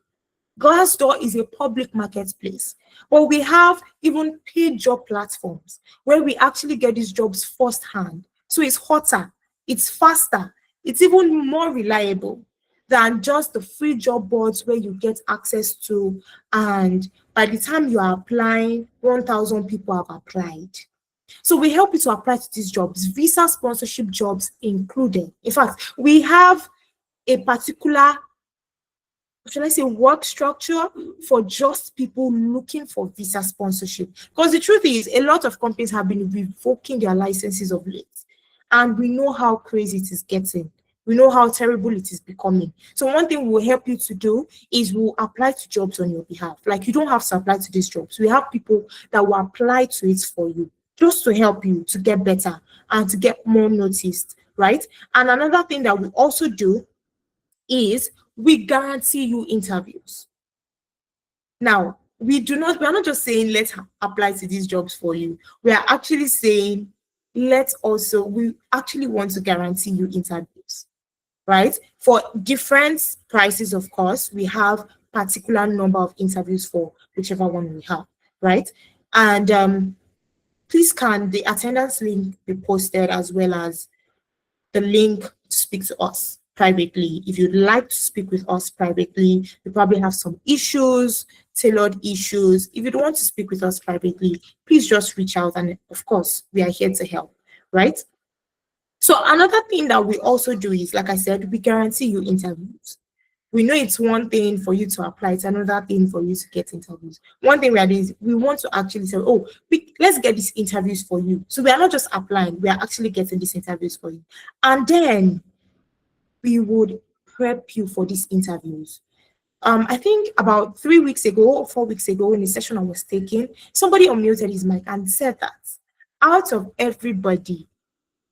Glassdoor is a public marketplace. But we have even paid job platforms where we actually get these jobs firsthand. So it's hotter, it's faster, it's even more reliable than just the free job boards where you get access to, and by the time you are applying, 1,000 people have applied. So we help you to apply to these jobs, visa sponsorship jobs included. In fact, we have a particular, should I say, work structure for just people looking for visa sponsorship. Because the truth is, a lot of companies have been revoking their licenses of late. And we know how crazy it is getting. We know how terrible it is becoming. So one thing we'll help you to do is we'll apply to jobs on your behalf. Like, you don't have to apply to these jobs. We have people that will apply to it for you, just to help you to get better and to get more noticed, right? And another thing that we also do is we guarantee you interviews. Now, we are not just saying let's apply to these jobs for you. We are actually saying we actually want to guarantee you interviews, right? For different prices, of course, we have particular number of interviews for whichever one we have, right? And please can the attendance link be posted, as well as the link to speak to us privately. If you'd like to speak with us privately, you probably have some issues, tailored issues. If you don't want to speak with us privately, please just reach out, and of course, we are here to help, right? So another thing that we also do is, like I said, we guarantee you interviews. We know it's one thing for you to apply, it's another thing for you to get interviews. One thing we are doing is we want to actually say, oh, let's get these interviews for you. So we are not just applying, we are actually getting these interviews for you. And then we would prep you for these interviews. I think about 3 weeks ago or 4 weeks ago, in the session I was taking, somebody unmuted his mic and said that out of everybody,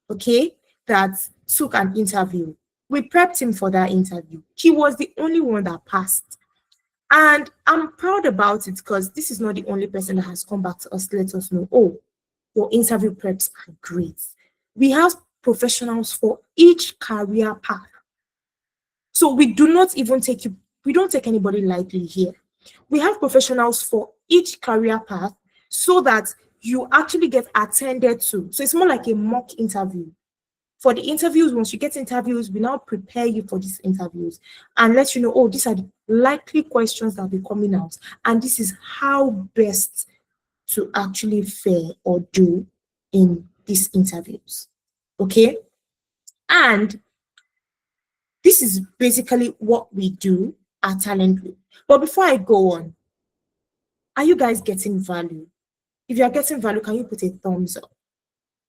okay, that took an interview, we prepped him for that interview. He was the only one that passed. And I'm proud about it, because this is not the only person that has come back to us to let us know, oh, your interview preps are great. We have professionals for each career path. So we don't take anybody lightly here. We have professionals for each career path so that you actually get attended to. So it's more like a mock interview. For the interviews, once you get interviews, we now prepare you for these interviews and let you know, oh, these are the likely questions that will be coming out. And this is how best to actually fare or do in these interviews. Okay? And this is basically what we do at Talent Loop. But before I go on, are you guys getting value? If you are getting value, can you put a thumbs up?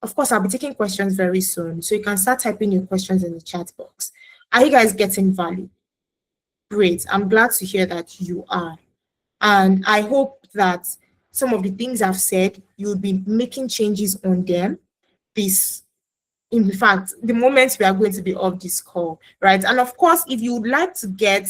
Of course, I'll be taking questions very soon, so you can start typing your questions in the chat box. Are you guys getting value? Great. I'm glad to hear that you are. And I hope that some of the things I've said, you'll be making changes on them in fact, the moment we are going to be off this call, right? And of course, if you would like to get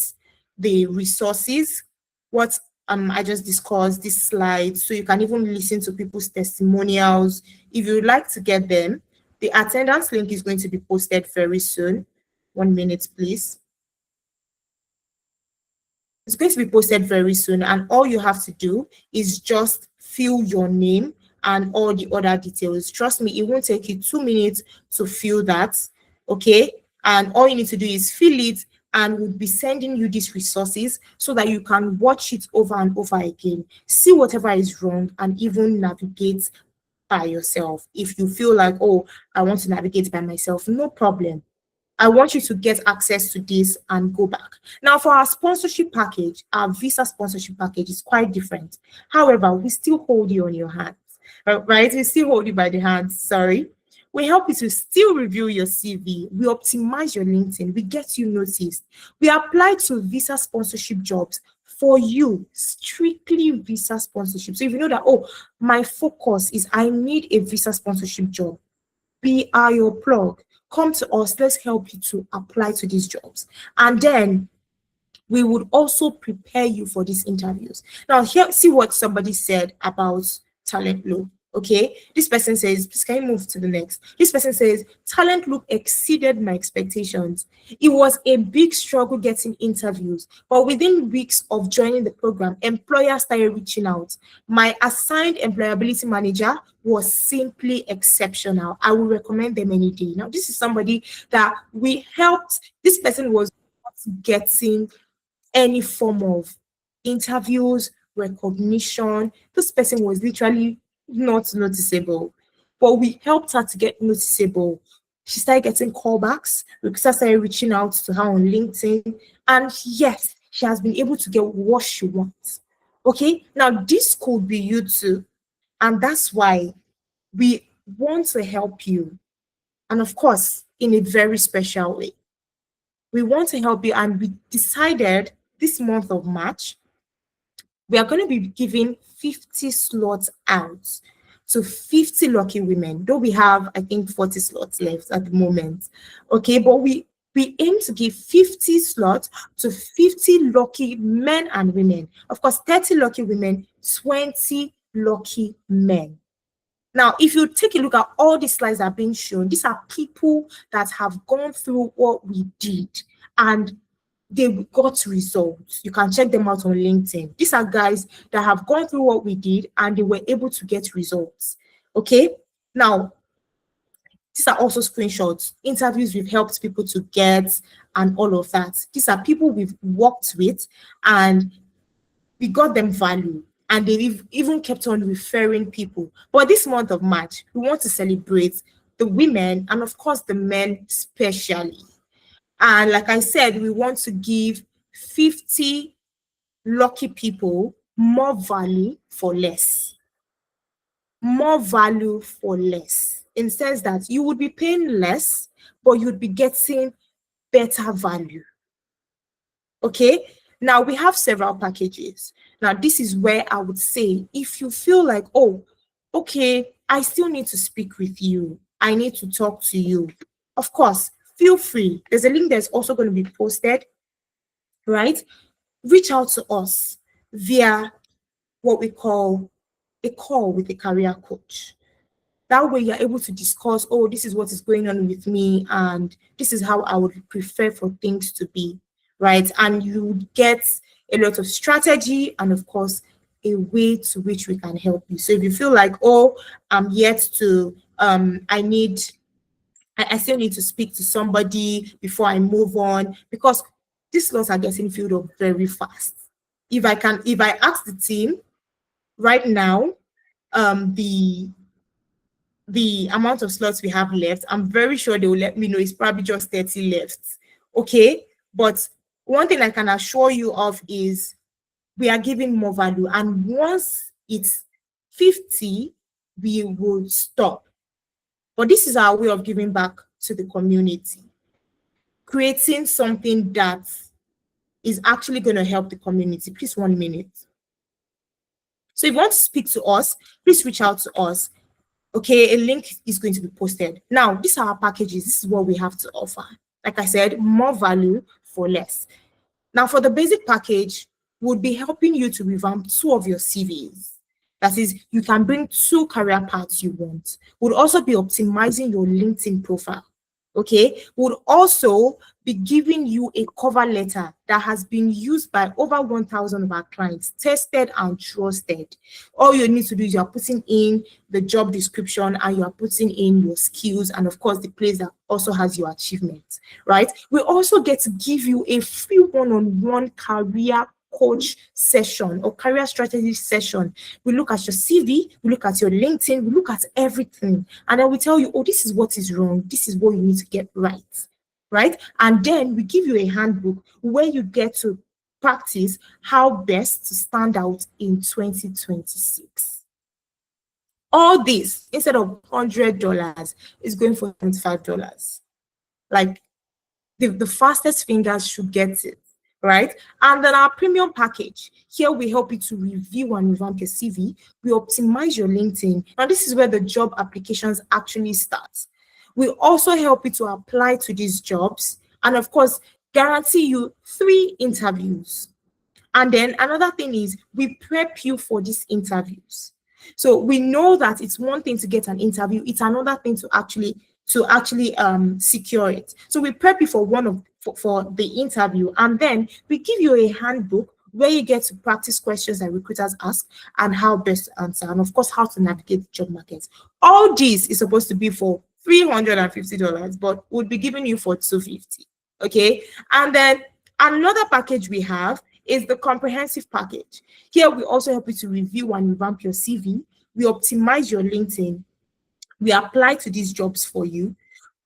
the resources, what I just discussed, this slide, so you can even listen to people's testimonials. If you would like to get them, the attendance link is going to be posted very soon. 1 minute, please. It's going to be posted very soon, and all you have to do is just fill your name and all the other details. Trust me, it won't take you 2 minutes to fill that, okay? And all you need to do is fill it, and we'll be sending you these resources so that you can watch it over and over again, see whatever is wrong, and even navigate by yourself. If you feel like, oh, I want to navigate by myself, no problem. I want you to get access to this and go back. Now, for our sponsorship package, our visa sponsorship package is quite different. However, we still hold you on your hands, right? We still hold you by the hands, sorry. We help you to still review your CV. We optimize your LinkedIn. We get you noticed. We apply to visa sponsorship jobs for you, strictly visa sponsorship. So if you know that, oh, my focus is I need a visa sponsorship job, we are your plug. Come to us, let's help you to apply to these jobs. And then we would also prepare you for these interviews. Now, here, see what somebody said about Talent Loop. Okay, this person says, please can you move to the next? This person says, Talent Loop exceeded my expectations. It was a big struggle getting interviews, but within weeks of joining the program, employers started reaching out. My assigned employability manager was simply exceptional. I would recommend them any day. Now, this is somebody that we helped. This person was not getting any form of interviews, recognition. This person was literally not noticeable, but we helped her to get noticeable. She started getting callbacks. We started reaching out to her on LinkedIn, and yes, she has been able to get what she wants. Okay, now this could be you too, and that's why we want to help you, and of course, in a very special way. We want to help you, and we decided this month of March, we are going to be giving 50 slots out to 50 lucky women, though we have, I think, 40 slots left at the moment. Okay, but we aim to give 50 slots to 50 lucky men and women. Of course, 30 lucky women, 20 lucky men. Now, if you take a look at all the slides that are being shown, these are people that have gone through what we did and they got results. You can check them out on LinkedIn. These are guys that have gone through what we did and they were able to get results. Okay. Now, these are also screenshots, interviews we've helped people to get and all of that. These are people we've worked with and we got them value. And they've even kept on referring people. But this month of March, we want to celebrate the women and, of course, the men especially. And like I said, we want to give 50 lucky people more value for less. More value for less. In the sense that you would be paying less, but you would be getting better value. Okay? Now, we have several packages. Now, this is where I would say, if you feel like, oh, okay, I still need to speak with you. I need to talk to you. Of course, feel free. There's a link that's also going to be posted, right? Reach out to us via what we call a call with a career coach. That way you're able to discuss, oh, this is what is going on with me, and this is how I would prefer for things to be, right? And you get a lot of strategy and, of course, a way to which we can help you. So if you feel like, oh, I'm yet to, I still need to speak to somebody before I move on, because these slots are getting filled up very fast. If I ask the team right now, the amount of slots we have left, I'm very sure they will let me know it's probably just 30 left. Okay. But one thing I can assure you of is we are giving more value. And once it's 50, we will stop. But this is our way of giving back to the community, creating something that is actually going to help the community. Please, 1 minute. So if you want to speak to us, please reach out to us. Okay, a link is going to be posted. Now, these are our packages. This is what we have to offer. Like I said, more value for less. Now, for the basic package, we'll be helping you to revamp 2 of your CVs. That is, you can bring 2 career paths you want. We'll also be optimizing your LinkedIn profile. Okay, we'll also be giving you a cover letter that has been used by over 1,000 of our clients, tested and trusted. All you need to do is you are putting in the job description and you are putting in your skills, and of course the place that also has your achievements, right? We also get to give you a free one-on-one career coach session or career strategy session. We look at your CV, we look at your LinkedIn, we look at everything, and then we tell you, oh, this is what is wrong, this is what you need to get right? And then we give you a handbook where you get to practice how best to stand out in 2026. All this, instead of $100, is going for $25. Like the fastest fingers should get it. Right? And then our premium package, here we help you to review and revamp your CV. We optimize your LinkedIn. Now, this is where the job applications actually start. We also help you to apply to these jobs and, of course, guarantee you 3 interviews. And then another thing is we prep you for these interviews. So we know that it's one thing to get an interview. It's another thing to actually secure it. So we prep you for the interview, and then we give you a handbook where you get to practice questions that recruiters ask and how best to answer, and of course how to navigate the job market. All this is supposed to be for $350, but we'll be giving you for $250. Okay, and then another package we have is the comprehensive package. Here we also help you to review and revamp your CV. We optimize your LinkedIn. We apply to these jobs for you.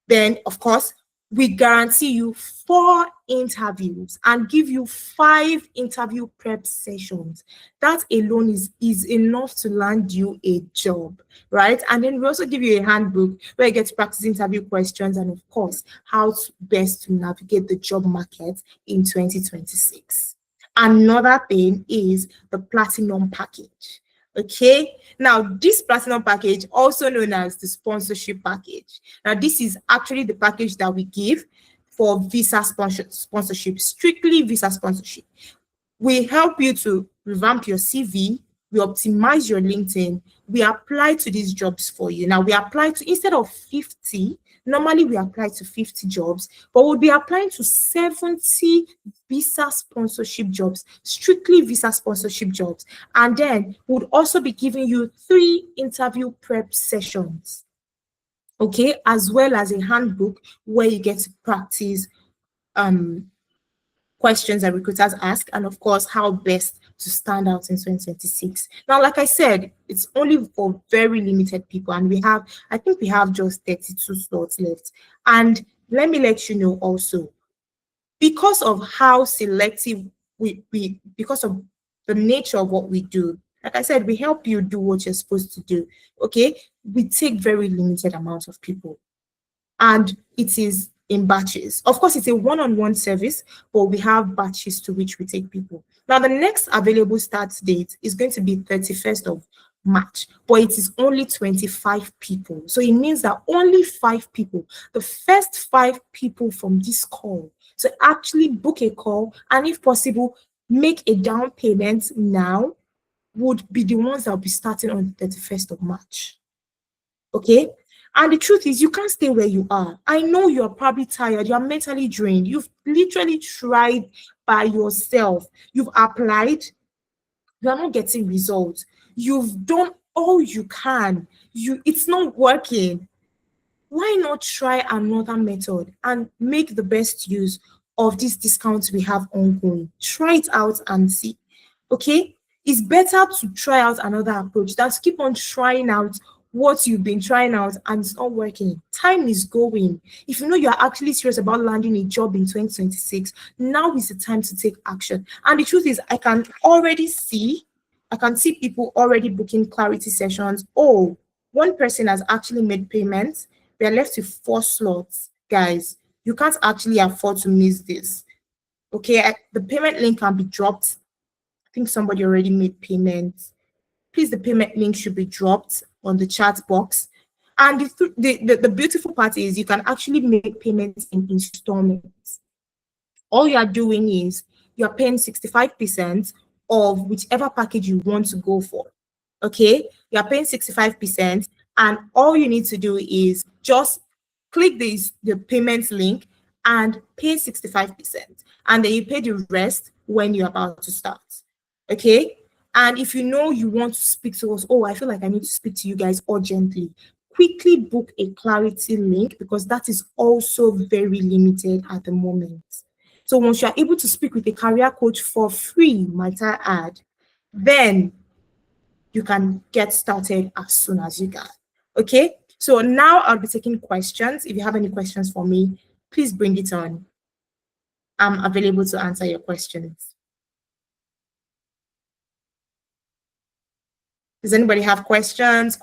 Then, of course, we guarantee you 4 interviews and give you 5 interview prep sessions. That alone is enough to land you a job, right? And then we also give you a handbook where you get to practice interview questions and, of course, how best to navigate the job market in 2026. Another thing is the platinum package. Okay, now this platinum package, also known as the sponsorship package. Now, this is actually the package that we give for visa sponsorship, strictly visa sponsorship. We help you to revamp your CV, we optimize your LinkedIn, we apply to these jobs for you. Now, we apply to, instead of 50, normally we apply to 50 jobs, but we'll be applying to 70 visa sponsorship jobs, strictly visa sponsorship jobs. And then we'll also be giving you 3 interview prep sessions, okay, as well as a handbook where you get to practice questions that recruiters ask, and of course, how best to stand out in 2026. Now, like I said, it's only for very limited people, and I think we have just 32 slots left. And let me let you know also, because of how selective because of the nature of what we do, like I said, we help you do what you're supposed to do, okay? We take very limited amounts of people, and it is in batches. Of course, it's a one-on-one service, but we have batches to which we take people. Now, the next available start date is going to be 31st of March, but it is only 25 people. So it means that only 5 people, the first 5 people from this call, so actually book a call, and if possible, make a down payment now, would be the ones that will be starting on the 31st of March. Okay. And the truth is, you can't stay where you are. I know you're probably tired, you're mentally drained. You've literally tried by yourself, you've applied, you're not getting results. You've done all you can. It's not working. Why not try another method and make the best use of these discounts we have ongoing? Try it out and see. Okay? It's better to try out another approach than to keep on trying out what you've been trying out and it's not working. Time is going. If you know you're actually serious about landing a job in 2026, now is the time to take action. And the truth is, I can see people already booking clarity sessions. Oh, one person has actually made payments. We are left with 4 slots. Guys, you can't actually afford to miss this. Okay, the payment link can be dropped. I think somebody already made payments. Please, the payment link should be dropped on the chat box. And the beautiful part is you can actually make payments in installments. All you are doing is you're paying 65% of whichever package you want to go for. Okay, you're paying 65%, and all you need to do is just click the payment link and pay 65%, and then you pay the rest when you're about to start. Okay, and if you know you want to speak to us, oh, I feel like I need to speak to you guys urgently, quickly book a clarity link because that is also very limited at the moment. So once you are able to speak with a career coach for free, might I add, then you can get started as soon as you can. Okay, so now I'll be taking questions. If you have any questions for me, please bring it on. I'm available to answer your questions. Does anybody have questions?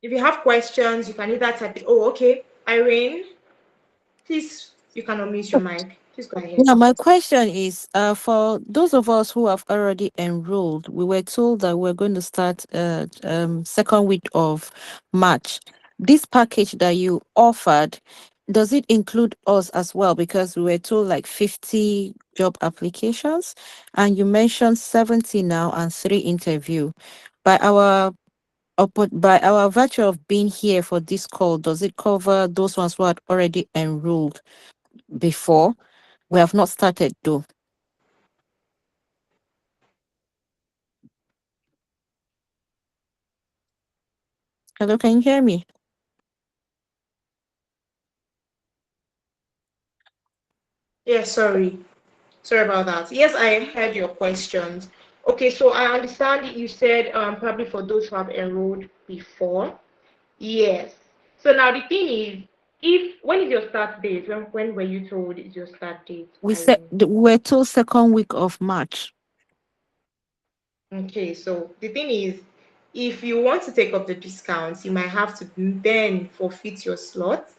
If you have questions, you can either type it. Oh, okay. Irene, please, you can unmute your mic. Please go ahead. Yeah, my question is for those of us who have already enrolled, we were told that we're going to start second week of March. This package that you offered, does it include us as well? Because we were told like 50 job applications, and you mentioned 70 now and 3 interview. By our virtue of being here for this call, does it cover those ones who had already enrolled before? We have not started though. Hello, can you hear me? Yeah, sorry. Sorry about that. Yes, I heard your questions. Okay, so I understand you said probably for those who have enrolled before. Yes. So now the thing is, if when is your start date? When were you told is your start date, We said Irene? we're till second week of March. Okay, so the thing is, if you want to take up the discounts, you might have to then forfeit your slot.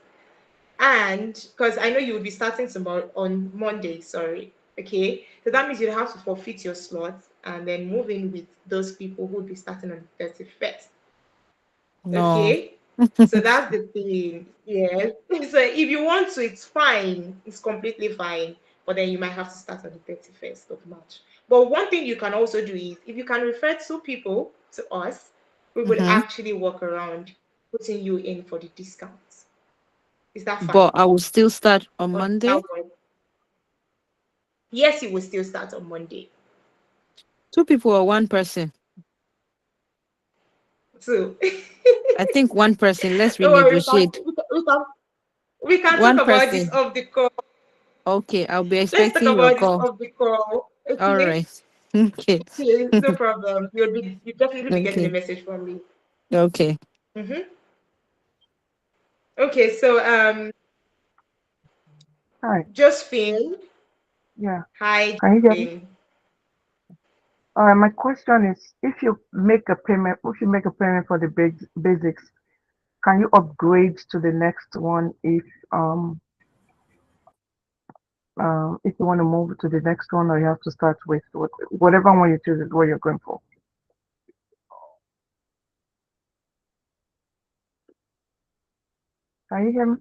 And because I know you will be starting tomorrow on Monday, sorry. Okay, so that means you have to forfeit your slot and then move in with those people who will be starting on the 31st. No. Okay, so that's the thing. Yes. So if you want to, it's fine. It's completely fine. But then you might have to start on the 31st of March. But one thing you can also do is if you can refer 2 people to us, we would Mm-hmm. actually work around putting you in for the discounts. Is that But fine? I will still start on Or does that Monday. work? Yes, it will still start on Monday. 2 people or 1 person? So I think 1 person. Let's don't worry, renegotiate. we can talk 1 about this person. off the call. Okay, I'll be Let's talk expecting your about this call. off the call. All Okay? right. Okay. Yes, no problem. You definitely be getting a Okay. message from me. Okay. Mm-hmm. Okay, so Hi. Josephine. Yeah. Hi, Can you hear me? Josephine. My question is, if you make a payment, for the basics, can you upgrade to the next one if you want to move to the next one, or you have to start with whatever one you choose is what you're going for? Can you hear me?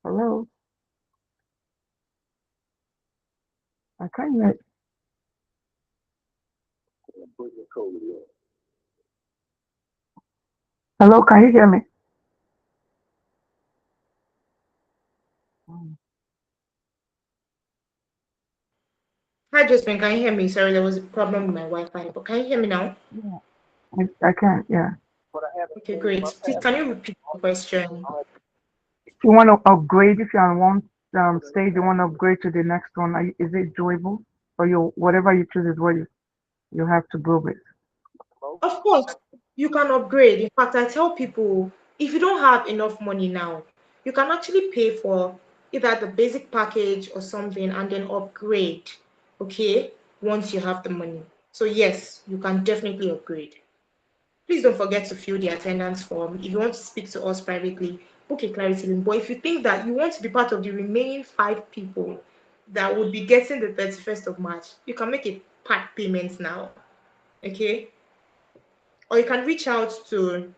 Hello? I can't hear. Hello, can you hear me? Hi, Josephine, can you hear me? Sorry, there was a problem with my Wi-Fi, but can you hear me now? Yeah. I can, yeah. Okay, great. Please, can you repeat the question? If you want to upgrade, if you're on one stage, you want to upgrade to the next one, is it doable? Or whatever you choose is what you have to go with? Of course, you can upgrade. In fact, I tell people if you don't have enough money now, you can actually pay for either the basic package or something and then upgrade, okay, once you have the money. So, yes, you can definitely upgrade. Please don't forget to fill the attendance form. If you want to speak to us privately, book a clarity link. But if you think that you want to be part of the remaining 5 people that would be getting the 31st of March, you can make a part payment now, okay? Or you can reach out to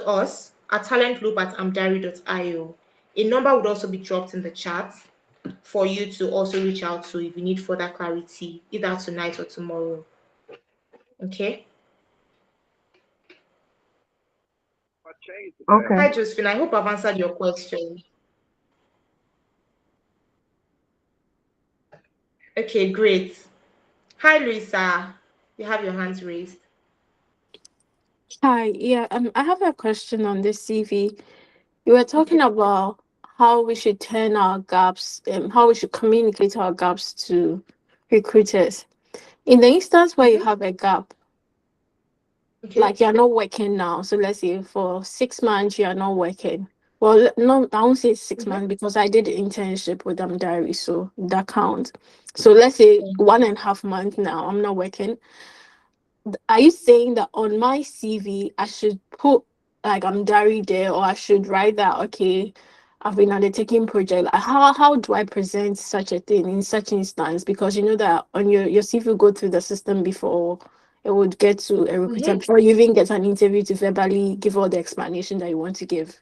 us at talentloop@amdari.io. A number would also be dropped in the chat for you to also reach out to if you need further clarity, either tonight or tomorrow. Okay. Okay. Hi, Josephine. I hope I've answered your question. Okay, great. Hi, Luisa. You have your hands raised. Hi, yeah, I have a question on this CV. You were talking about how we should turn our gaps, how we should communicate our gaps to recruiters. In the instance where you have a gap, Okay. like you're not working now, so let's say for 6 months you're not working. Well, no, I won't say 6 months because I did an internship with Diary, so that counts. So let's say 1.5 months now, I'm not working. Are you saying that on my CV I should put like I'm Dari there, or I should write that okay, I've been undertaking project? Like, how do I present such a thing in such instance? Because you know that on your CV will go through the system before it would get to a recruiter, before you even get an interview to verbally give all the explanation that you want to give.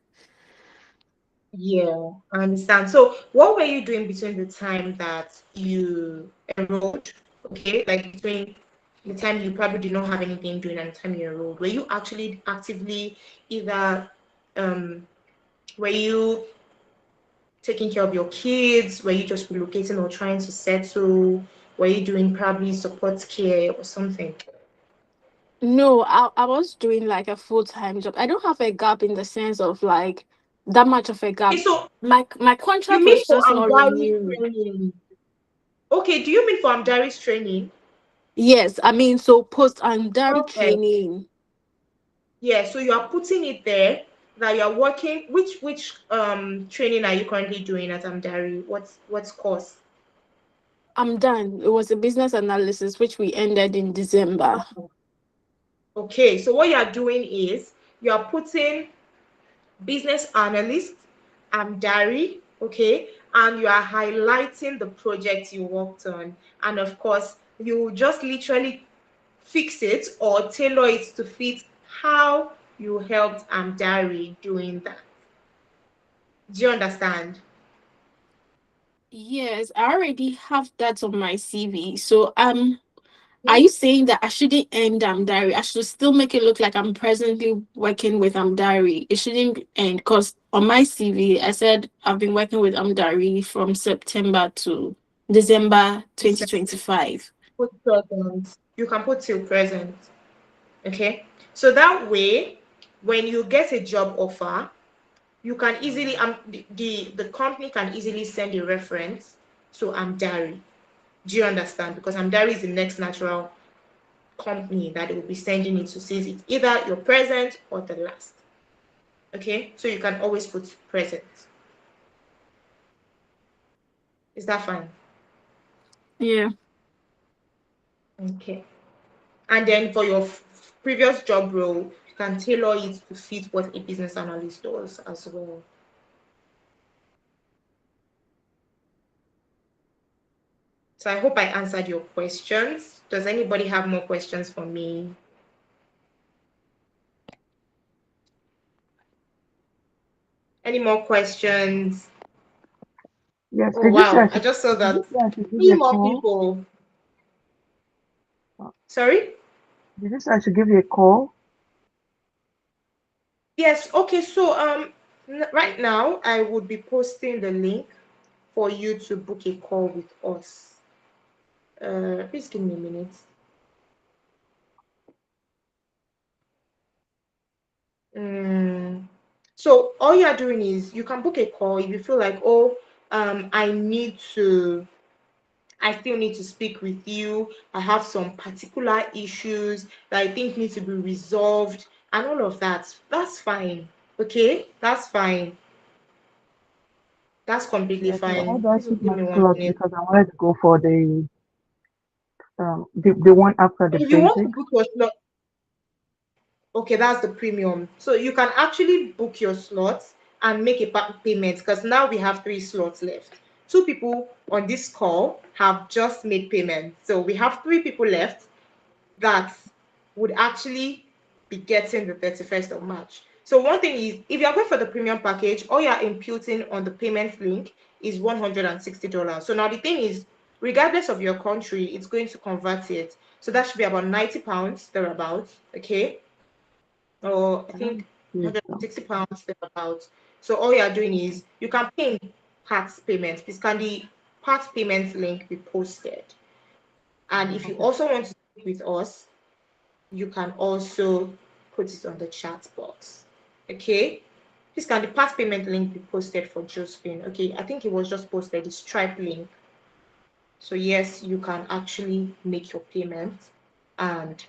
Yeah, I understand. So, what were you doing between the time that you enrolled? Okay, like between the time you probably did not have anything doing and the time you enrolled, were you actually actively either um were you taking care of your kids? Were you just relocating or trying to settle? Were you doing probably support care or something? No, I was doing like a full-time job. I don't have a gap in the sense of like that much of a gap. Okay, so My you contract mean was for just not Amdari's renewed. training? Okay, do you mean for Amdari's training? Yes, I mean, so post and Dari Okay. training. Yeah, so you are putting it there that you are working. Which training are you currently doing at Amdari? What's course? I'm done. It was a business analysis, which we ended in December. Okay, so what you are doing is you are putting business analyst, Amdari, okay, and you are highlighting the project you worked on, and of course you just literally fix it or tailor it to fit how you helped Amdari doing that. Do you understand? Yes, I already have that on my CV. So are you saying that I shouldn't end Diary? I should still make it look like I'm presently working with Diary. It shouldn't end because on my CV I said I've been working with Diary from September to December 2025. Put present. You can put till present. Okay. So that way, when you get a job offer, you can easily the company can easily send a reference to Amdari. Do you understand? Because Amdari is the next natural company that they will be sending it to, since it's either your present or the last. Okay, so you can always put present. Is that fine? Yeah. Okay. And then for your previous job role, you can tailor it to fit what a business analyst does as well. So I hope I answered your questions. Does anybody have more questions for me? Any more questions? Yes. Oh Did you say I wow, I should, just saw did that you say I should give 3 you a more call? people. Sorry? Did you say I should give you a call? Yes, okay, so right now I would be posting the link for you to book a call with us. Please give me a minute. So all you are doing is you can book a call if you feel like, oh, I still need to speak with you. I have some particular issues that I think need to be resolved and all of that. That's fine. Okay? That's fine. That's completely Yeah. So how fine. do I Please keep give my me one slot? minute. Because I wanted to go for the one after the If you want to basic. book your slot, okay, that's the premium. So you can actually book your slots and make a payment because now we have 3 slots left. 2 people on this call have just made payment. So we have 3 people left that would actually be getting the 31st of March. So one thing is, if you're going for the premium package, all you're imputing on the payment link is $160. So now the thing is, regardless of your country, it's going to convert it. So that should be about £90 thereabouts, okay? Or I think Yes. 160 pounds thereabouts. So all you're doing is you can pay in part payments. Please can the part payment link be posted? And if you Okay. also want to speak with us, you can also put it on the chat box. Okay. Please can the part payment link be posted for Josephine? Okay, I think it was just posted, the Stripe link. So yes, you can actually make your payment and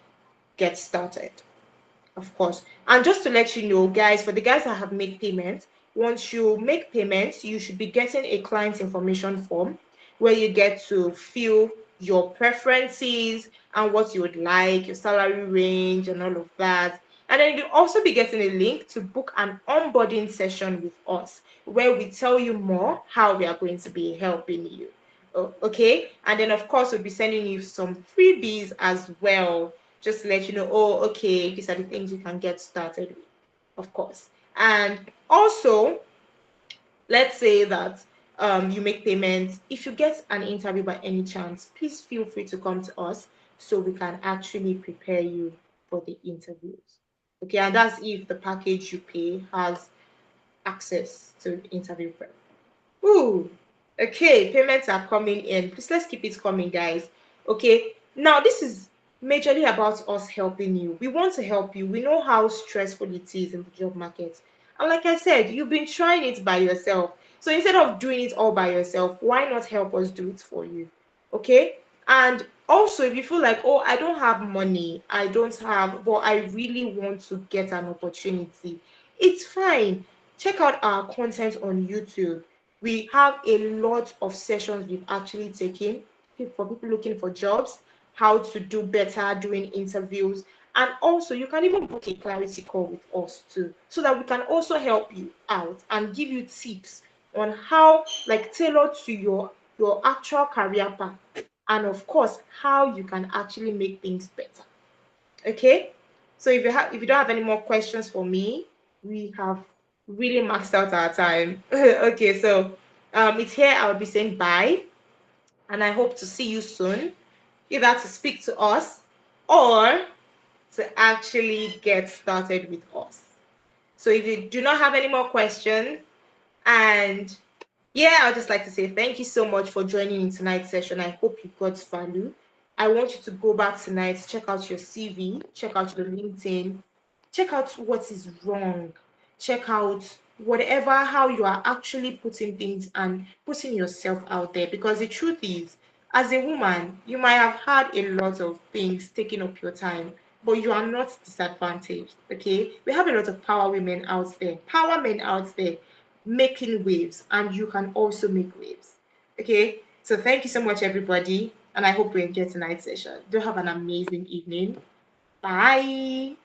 get started. Of course. And just to let you know, guys, for the guys that have made payments, once you make payments, you should be getting a client information form where you get to fill your preferences and what you would like, your salary range, and all of that. And then you'll also be getting a link to book an onboarding session with us where we tell you more how we are going to be helping you. Okay. And then, of course, we'll be sending you some freebies as well, just to let you know, oh, okay, these are the things you can get started with, of course. And also, let's say that you make payments. If you get an interview by any chance, please feel free to come to us so we can actually prepare you for the interviews. Okay, and that's if the package you pay has access to interview prep. Ooh, okay, payments are coming in. Please let's keep it coming, guys. Okay, now this is majorly about us helping you. We want to help you. We know how stressful it is in the job market. And like I said, you've been trying it by yourself. So instead of doing it all by yourself, why not help us do it for you? Okay? And also, if you feel like, oh, I don't have money, but I really want to get an opportunity, it's fine. Check out our content on YouTube. We have a lot of sessions we've actually taken for people looking for jobs, how to do better doing interviews, and also you can even book a clarity call with us too, so that we can also help you out and give you tips on how, like, tailored to your actual career path, and of course how you can actually make things better. Okay, so if you don't have any more questions for me, we have really maxed out our time. Okay, so it's here. I'll be saying bye, and I hope to see you soon, either to speak to us or to actually get started with us. So if you do not have any more questions, and yeah, I'd just like to say thank you so much for joining in tonight's session. I hope you got value. I want you to go back tonight, check out your CV, check out your LinkedIn, check out what is wrong, check out whatever, how you are actually putting things and putting yourself out there. Because the truth is, as a woman, you might have had a lot of things taking up your time, but you are not disadvantaged. Okay, we have a lot of power women out there, power men out there making waves, and you can also make waves. Okay, so thank you so much, everybody, and I hope you enjoy tonight's session. Do have an amazing evening. Bye.